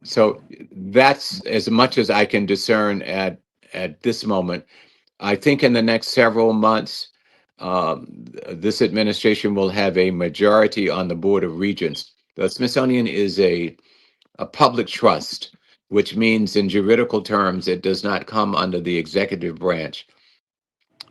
So that's as much as I can discern at this moment. I think in the next several months, this administration will have a majority on the Board of Regents. The Smithsonian is a public trust, which means in juridical terms, it does not come under the executive branch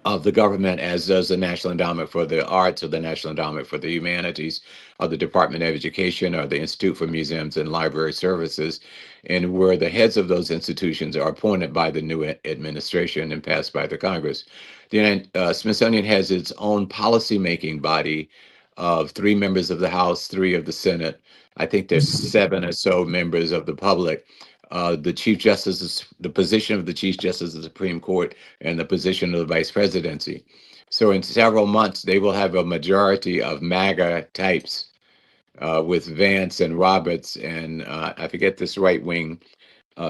of the government, as does the National Endowment for the Arts, or the National Endowment for the Humanities, or the Department of Education, or the Institute for Museums and Library Services, and where the heads of those institutions are appointed by the new administration and passed by the Congress. The Smithsonian has its own policymaking body of 3 members of the House, 3 of the Senate. I think there's 7 or so members of the public. The Chief Justice, the position of the Chief Justice of the Supreme Court, and the position of the Vice Presidency. So in several months, they will have a majority of MAGA types, with Vance and Roberts, and I forget this right wing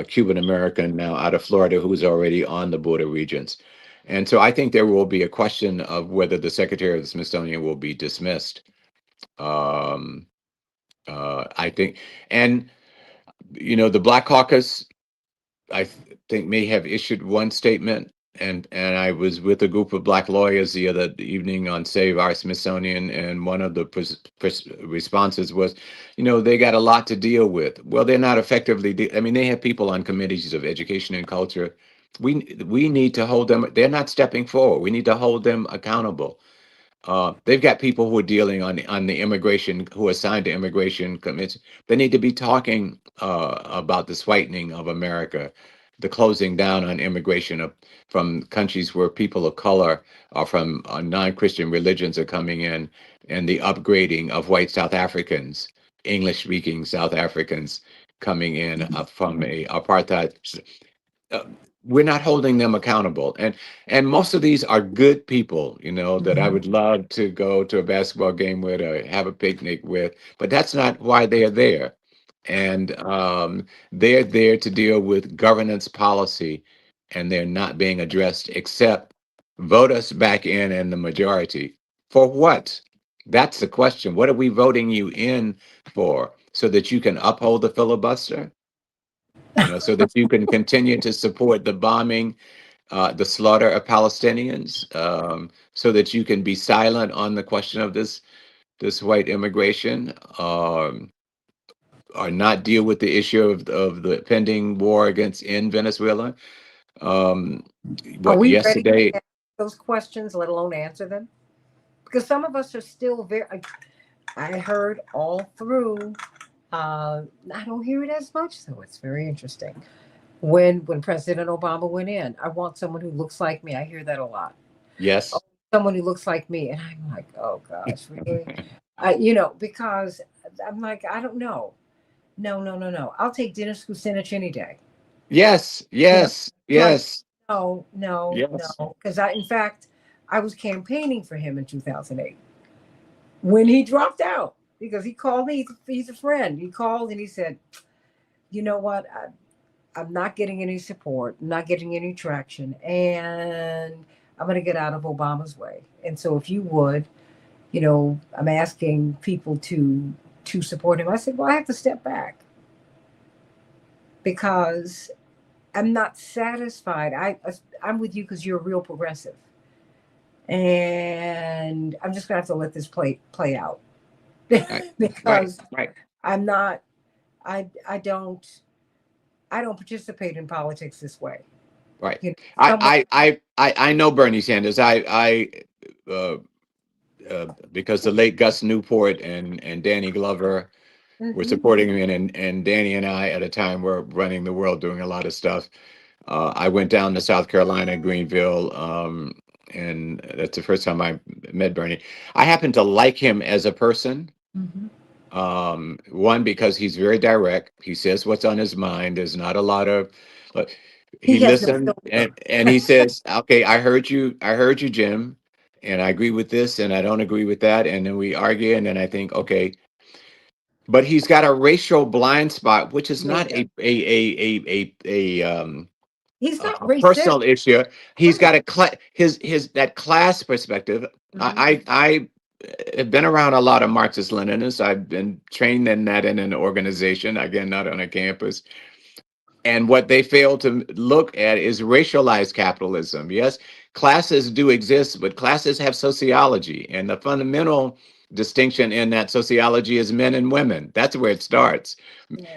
Cuban American now out of Florida, who's already on the Board of Regents. And so I think there will be a question of whether the Secretary of the Smithsonian will be dismissed. Um, I think, and the Black Caucus think may have issued one statement, and I was with a group of black lawyers the other evening on Save Our Smithsonian, and one of the responses was, they got a lot to deal with. Well, they're not effectively. I mean, they have people on committees of education and culture. We need to hold them. They're not stepping forward. We need to hold them accountable. They've got people who are dealing on the immigration, who are assigned to immigration committees. They need to be talking about this whitening of America, the closing down on immigration from countries where people of color or from non-Christian religions are coming in, and the upgrading of white South Africans, English-speaking South Africans coming in from a apartheid. uh, we're not holding them accountable, and most of these are good people, that I Mhm. would love to go to a basketball game with or have a picnic with, but that's not why they are there. And they're there to deal with governance policy, and they're not being addressed, except vote us back in the majority. For what? That's the question. What are we voting you in for? So that you can uphold the filibuster? So that you can continue to support the bombing, the slaughter of Palestinians, so that you can be silent on the question of this white immigration, or not deal with the issue of the pending war against in Venezuela. Um, Are what we ready to yesterday? ask those questions, let alone answer them? Because some of us are still very. I heard all through. I don't hear it as much, so it's very interesting. When President Obama went in, I want someone who looks like me. I hear that a lot. Oh, Yes. someone who looks like me, and I'm like, oh gosh, really? Because I'm like, I don't know. No, no, no, no. I'll take Dennis Kucinich any day. Yes. You know, Yes. like, Yes. no, no, Yes. no. Because in fact, I was campaigning for him in 2008 when he dropped out because he called me. He's a friend. He called and he said, you know what? I'm not getting any support, I'm not getting any traction, and I'm going to get out of Obama's way. And so, if you would, I'm asking people to support him. I said, well, I have to step back because I'm not satisfied. I'm with you because you're a real progressive, and I'm just gonna have to let this play out Right. Right. because Right. I'm not. I don't. I don't participate in politics this way. Right. You know, someone. I know Bernie Sanders. Uh, because the late Gus Newport and Danny Glover were Mhm. supporting him, and Danny and I at a time were running the world, doing a lot of stuff. I went down to South Carolina, Greenville, and that's the first time I met Bernie. I happen to like him as a person. Mhm. One, because he's very direct. He says what's on his mind. There's not a lot of. Look, he He has no listened, filter. and he says, "Okay, I heard you, Jim, and I agree with this, and I don't agree with that." And then we argue, and then I think, okay, but he's got a racial blind spot, which is Yeah, he not does. He's not a racist. personal issue. He's Right. got his that class perspective. Mhm. I have been around a lot of Marxist Leninists. I've been trained in that in an organization, again, not on a campus. And what they fail to look at is racialized capitalism. Yes, classes do exist, but classes have sociology. And the fundamental distinction in that sociology is men and women. That's where it starts.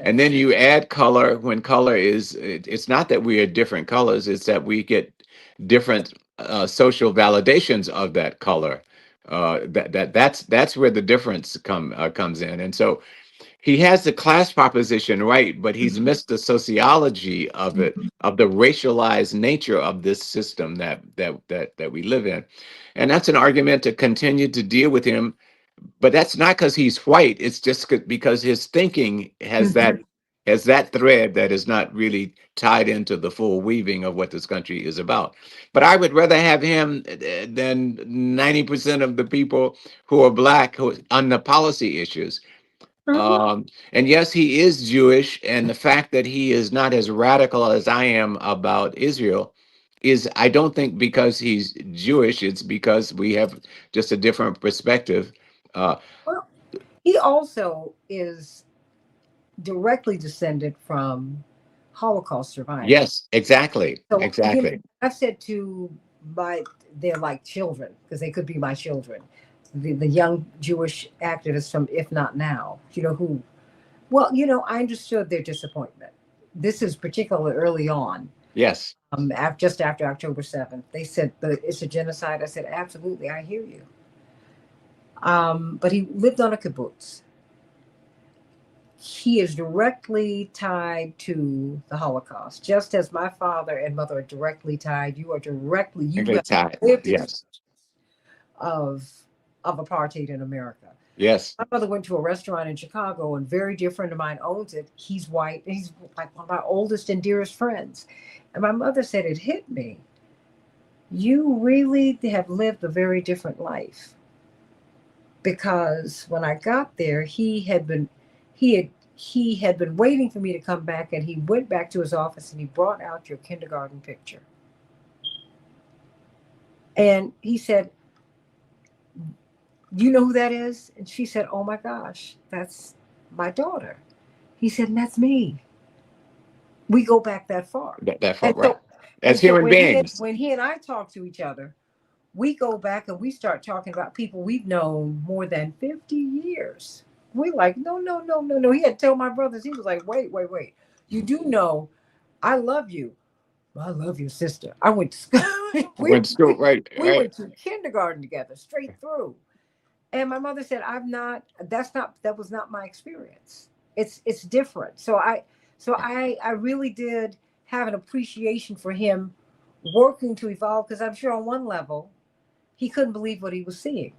And then Yes. you add color when color it's not that we are different colors, it's that we get different social validations of that color. That's where the difference comes in. And so he has the class proposition right, but he's Mhm. missed the sociology of it, Mhm. of the racialized nature of this system that we live in. And that's an argument to continue to deal with him, but that's not because he's white. It's just because his thinking Mhm. has that thread that is not really tied into the full weaving of what this country is about. But I would rather have him than 90% of the people who are black who on the policy issues. Mhm. And yes, he is Jewish, and the fact that he is not as radical as I am about Israel is, I don't think, because he's Jewish. It's because we have just a different perspective. Uh, Well, he also is directly descended from Holocaust survivors. Yes, exactly. So, Exactly. I've said to my, they're like children because they could be my children. The young Jewish activists from If Not Now, who, well, I understood their disappointment. This is particularly early on, Yes. just after October 7th. They said it's a genocide. I said, absolutely, I hear you. But he lived on a kibbutz. He is directly tied to the Holocaust, just as my father and mother are directly tied. You Exactly. have lived Yes. of of apartheid in America. Yes. My mother went to a restaurant in Chicago, and very dear friend of mine owns it. He's white. And he's like one of my oldest and dearest friends. And my mother said, it hit me. You really have lived a very different life. Because when I got there, he had been waiting for me to come back, and he went back to his office and he brought out your kindergarten picture. And he said, you know who that is? And she said, oh my gosh, that's my daughter. He said, and that's me. We go back that far. That far, And right. so As human when beings. he and I talk to each other, we go back and we start talking about people we've known more than 50 years. We like, no, no, no, no, no. He had to tell my brothers, he was like, wait, wait, wait. You do know I love you. I love your sister. I went to school. we, Went to school, we, right, we right. went to kindergarten together, straight through. And my mother said, that was not my experience. It's different. So I really did have an appreciation for him working to evolve, because I'm sure on one level he couldn't believe what he was seeing.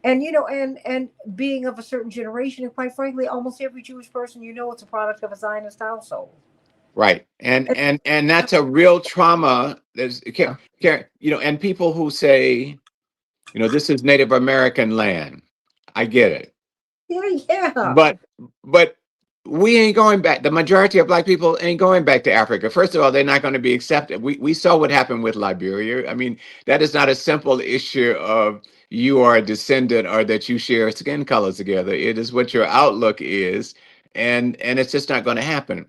And and being of a certain generation, and quite frankly, almost every Jewish person it's a product of a Zionist household. Right. And And, and that's a real trauma. There's yeah, and people who say, this is Native American land. I get it. yeah, yeah. But but we ain't going back. The majority of black people ain't going back to Africa. First of all, they're not going to be accepted. We saw what happened with Liberia. I mean, that is not a simple issue of you are a descendant or that you share skin colors together. It is what your outlook is, and it's just not going to happen.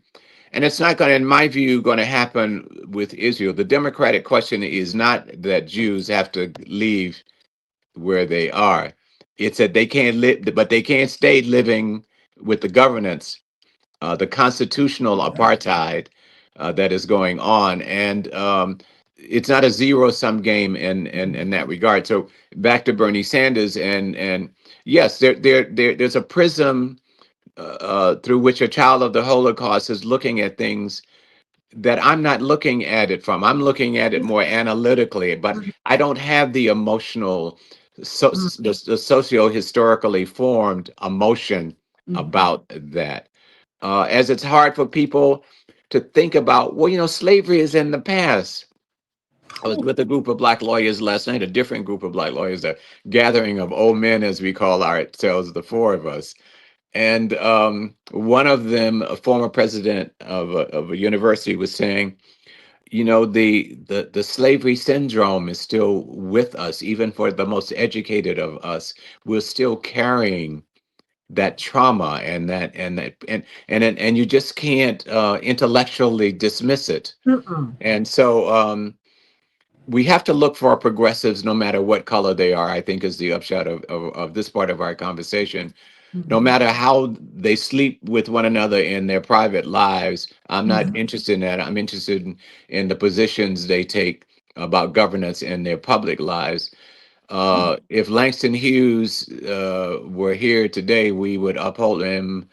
And it's not going to, in my view, going to happen with Israel. The democratic question is not that Jews have to leave where they are. It's that they can't live, but they can't stay living with the governance, the constitutional apartheid that is going on, and it's not a zero-sum game in that regard. So back to Bernie Sanders, and yes, there's a prism through which a child of the Holocaust is looking at things that I'm not looking at it from. I'm looking at it more analytically, but I don't have the emotional, the socio-historically formed emotion about that. As it's hard for people to think about, well, slavery is in the past. I was with a group of black lawyers last night, a different group of black lawyers, a gathering of old men, as we call ourselves, the four of us. And one of them, a former president of a university, was saying, the slavery syndrome is still with us, even for the most educated of us. We're still carrying that trauma and you just can't intellectually dismiss it. Mm-mm. And so we have to look for progressives no matter what color they are, I think is the upshot of this part of our conversation. No Mhm. matter how they sleep with one another in their private lives, I'm not Mhm. interested in that. I'm interested in the positions they take about governance in their public lives. If Langston Hughes were here today, we would uphold him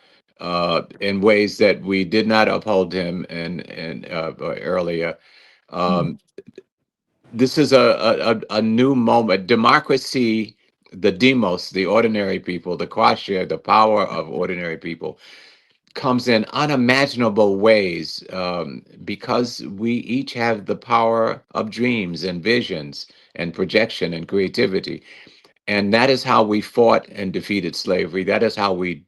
in ways that we did not uphold him earlier. Mhm. Um, this is a new moment. Democracy, the demos, the ordinary people, the quashia, the power of ordinary people, comes in unimaginable ways because we each have the power of dreams and visions and projection and creativity. And that is how we fought and defeated slavery. That is how we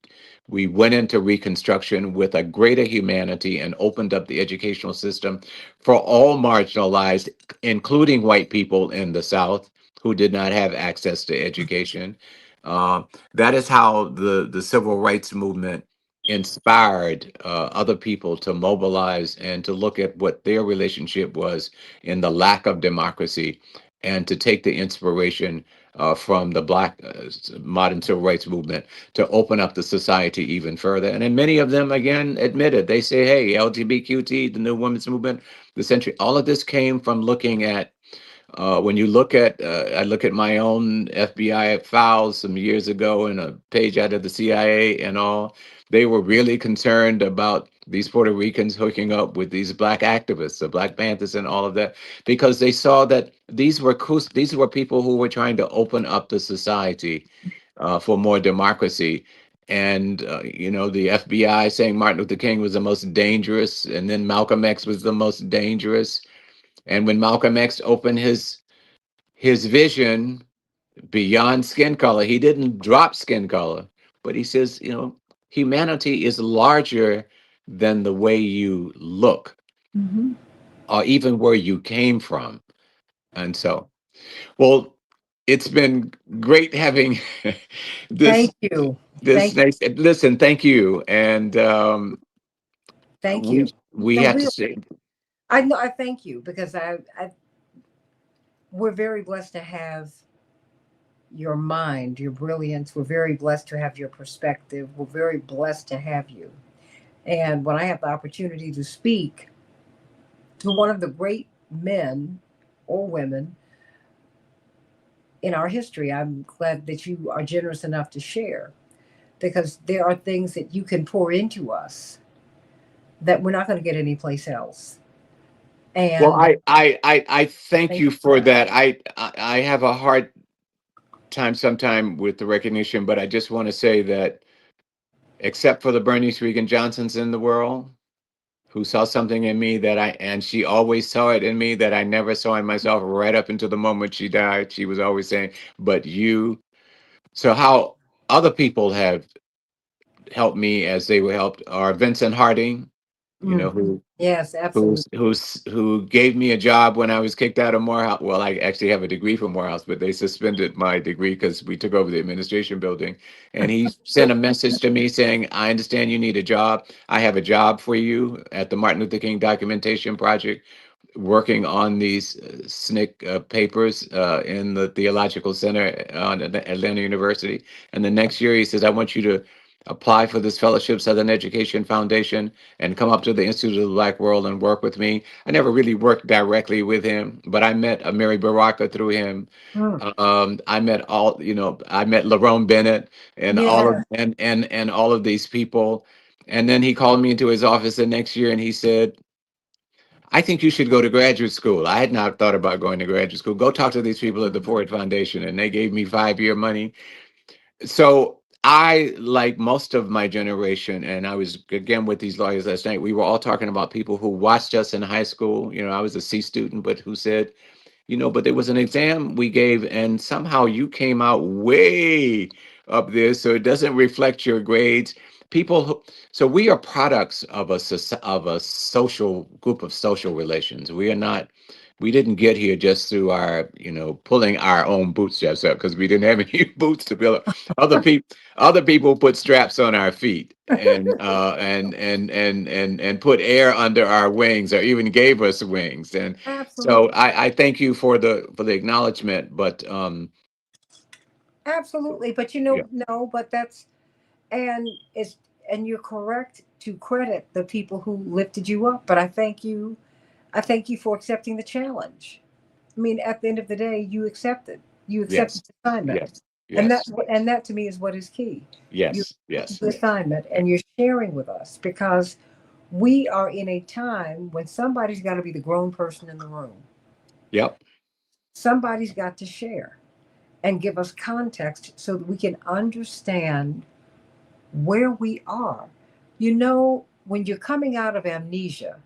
went into Reconstruction with a greater humanity and opened up the educational system for all marginalized, including white people in the South who did not have access to education. Uh, that is how the civil rights movement inspired other people to mobilize and to look at what their relationship was in the lack of democracy, and to take the inspiration from the Black modern civil rights movement to open up the society even further. And then many of them, again, admitted, they say, hey, LGBTQT, the new women's movement, the century, all of this came from looking at when you look at, I look at my own FBI files some years ago and a page out of the CIA and all, they were really concerned about these Puerto Ricans hooking up with these black activists, the Black Panthers and all of that, because they saw that these were people who were trying to open up the society for more democracy. And, the FBI saying Martin Luther King was the most dangerous, and then Malcolm X was the most dangerous. And when Malcolm X opened his vision beyond skin color, he didn't drop skin color, but he says, humanity is larger than the way you look Hmm. or even where you came from. And so, well, it's been great having this Thank you. this Thank you. nice listen, thank you. And Thank we you. we No, have to say, I know, I thank you because we're very blessed to have your mind, your brilliance. We're very blessed to have your perspective. We're very blessed to have you. And when I have the opportunity to speak to one of the great men or women in our history, I'm glad that you are generous enough to share, because there are things that you can pour into us that we're not going to get anyplace else. well, And I thank thank you you for for that. that. I have a hard time sometime with the recognition, but I just want to say that except for the Bernice Regan Johnsons in the world who saw something in me and she always saw it in me that I never saw in myself right up until the moment she died. She was always saying, but you. So how other people have helped me as they were helped are Vincent Harding, Mm. who Yes, absolutely. who gave me a job when I was kicked out of Morehouse. Well, I actually have a degree from Morehouse, but they suspended my degree because we took over the administration building. And he sent a message to me saying, "I understand you need a job. I have a job for you at the Martin Luther King Documentation Project, working on these SNCC papers in the Theological Center at Atlanta University." And the next year, he says, "I want you to apply for this fellowship, Southern Education Foundation, and come up to the Institute of the Black World and work with me." I never really worked directly with him, but I met Mary Baraka through him. Mm. I met Lerone Bennett and all Yeah. of and all of these people. And then he called me into his office the next year and he said, "I think you should go to graduate school." I had not thought about going to graduate school. Go talk to these people at the Ford Foundation. And they gave me 5-year money. So I, like most of my generation, and I was again with these lawyers last night, we were all talking about people who watched us in high school. I was a C student, but who said, but there was an exam we gave, and somehow you came out way up there, so it doesn't reflect your grades. So we are products of of a social group of social relations. We didn't get here just through our, pulling our own bootstraps up because we didn't have any boots to build up. Other people put straps on our feet and put air under our wings, or even gave us wings. And so Absolutely. I thank you for the acknowledgement, but Absolutely. But yeah, no, but and it's and you're correct to credit the people who lifted you up. But I thank you for accepting the challenge. I mean, at the end of the day, you accepted yes, the assignment. yes, And that yes, and that to me is what is key. You yes, accepted yes, the assignment yeah, and you're sharing with us, because we are in a time when somebody's got to be the grown person in the room. yep, Somebody's got to share and give us context so that we can understand where we are. When you're coming out of amnesia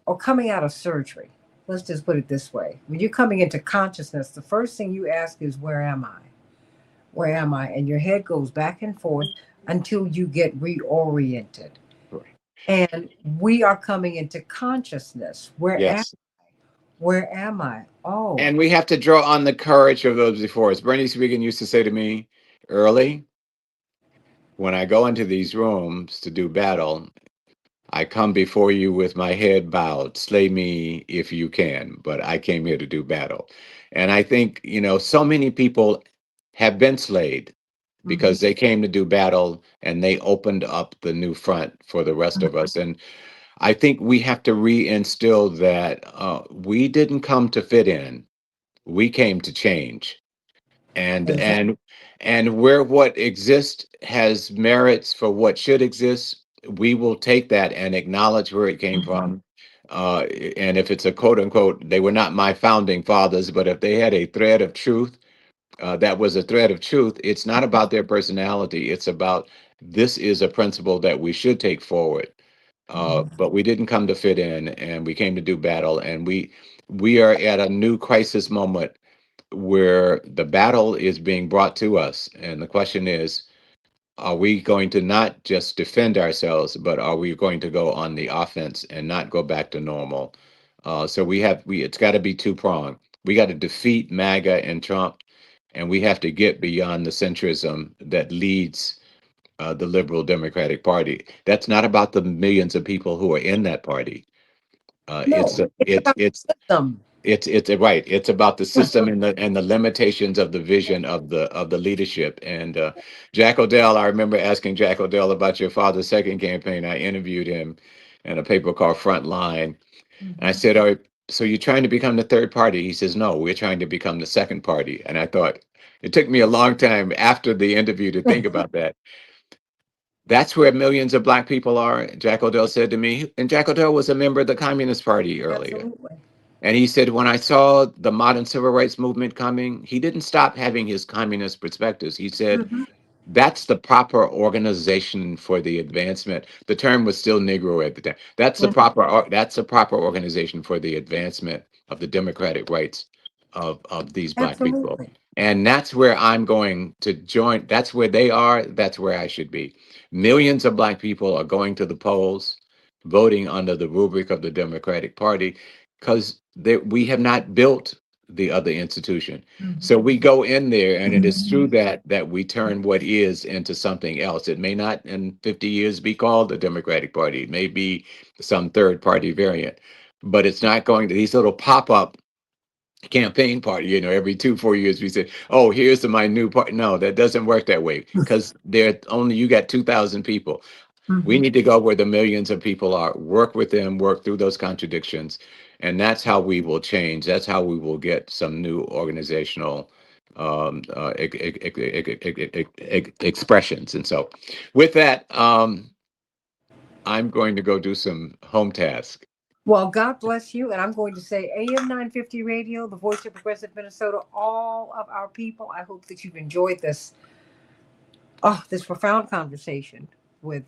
or coming out of surgery, let's just put it this way: when you're coming into consciousness, the first thing you ask is, where am I? Where am I? And your head goes back and forth until you get reoriented. right, And we are coming into consciousness. yes. Where am I? Oh, And we have to draw on the courage of those before us. Bernice Regan used to say to me early, when I go into these rooms to do battle, I come before you with my head bowed. Slay me if you can, but I came here to do battle. And I think, so many people have been slayed Mhm. because they came to do battle and they opened up the new front for the rest of us. And I think we have to reinstill that we didn't come to fit in, we came to change. and Exactly. and and where what exists has merits for what should exist, we will take that and acknowledge where it came Mhm. from. uh, and if it's a quote unquote, they were not my founding fathers, but if they had a thread of truth, that was a thread of truth. It's not about their personality, it's about this is a principle that we should take forward. Mhm. But we didn't come to fit in, and we came to do battle, and we are at a new crisis moment where the battle is being brought to us. And the question is, are we going to not just defend ourselves, but are we going to go on the offense and not go back to normal? So it's got to be two pronged. We got to defeat MAGA and Trump, and we have to get beyond the centrism that leads the liberal Democratic Party. That's not about the millions of people who are in that party. Uh, it's No, it's it's about it's them. it's right. It's about the system and the limitations of the vision of the leadership. And Jack Odell, I remember asking Jack Odell about your father's second campaign. I interviewed him in a paper called Frontline. And I Mhm. said, so you're trying to become the third party?" He says, "No, we're trying to become the second party." And I thought, it took me a long time after the interview to think about that. That's where millions of black people are, Jack Odell said to me. And Jack Odell was a member of the Communist Party earlier. Absolutely. And he said, when I saw the modern civil rights movement coming, he didn't stop having his communist perspectives. He said, Mhm. that's the proper organization for the advancement. The term was still Negro at the time. Mhm. That's the proper organization for the advancement of the democratic rights of these black people. Absolutely. And that's where I'm going to join. That's where they are. That's where I should be. Millions of black people are going to the polls, voting under the rubric of the Democratic Party, because we have not built the other institution. So Mhm. we go in there, and it is through that we turn what is into something else. It may not in 50 years be called the Democratic Party. It may be some third party variant, but it's not going to these little pop up campaign party. Every 2 4 years we say, "Oh, here's my new party." No, that doesn't work that way, because you got 2,000 people. We Mhm. need to go where the millions of people are, work with them, work through those contradictions. And that's how we will change. That's how we will get some new organizational expressions. And so, with that, I'm going to go do some home task. Well, God bless you. And I'm going to say AM 950 Radio, the voice of progressive Minnesota, all of our people. I hope that you've enjoyed this profound conversation with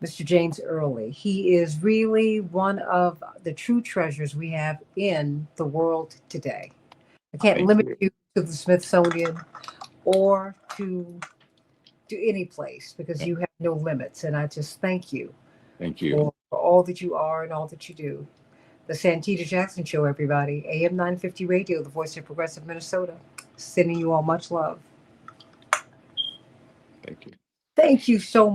Mr. James Early. He is really one of the true treasures we have in the world today. I can't Thank limit you. you to the Smithsonian or to any place because Yeah, you have no limits. And I just thank you thank you. for all that you are and all that you do. The Santita Jackson Show, everybody. AM 950 Radio, the voice of progressive Minnesota. Sending you all much love. Thank you. Thank you so much.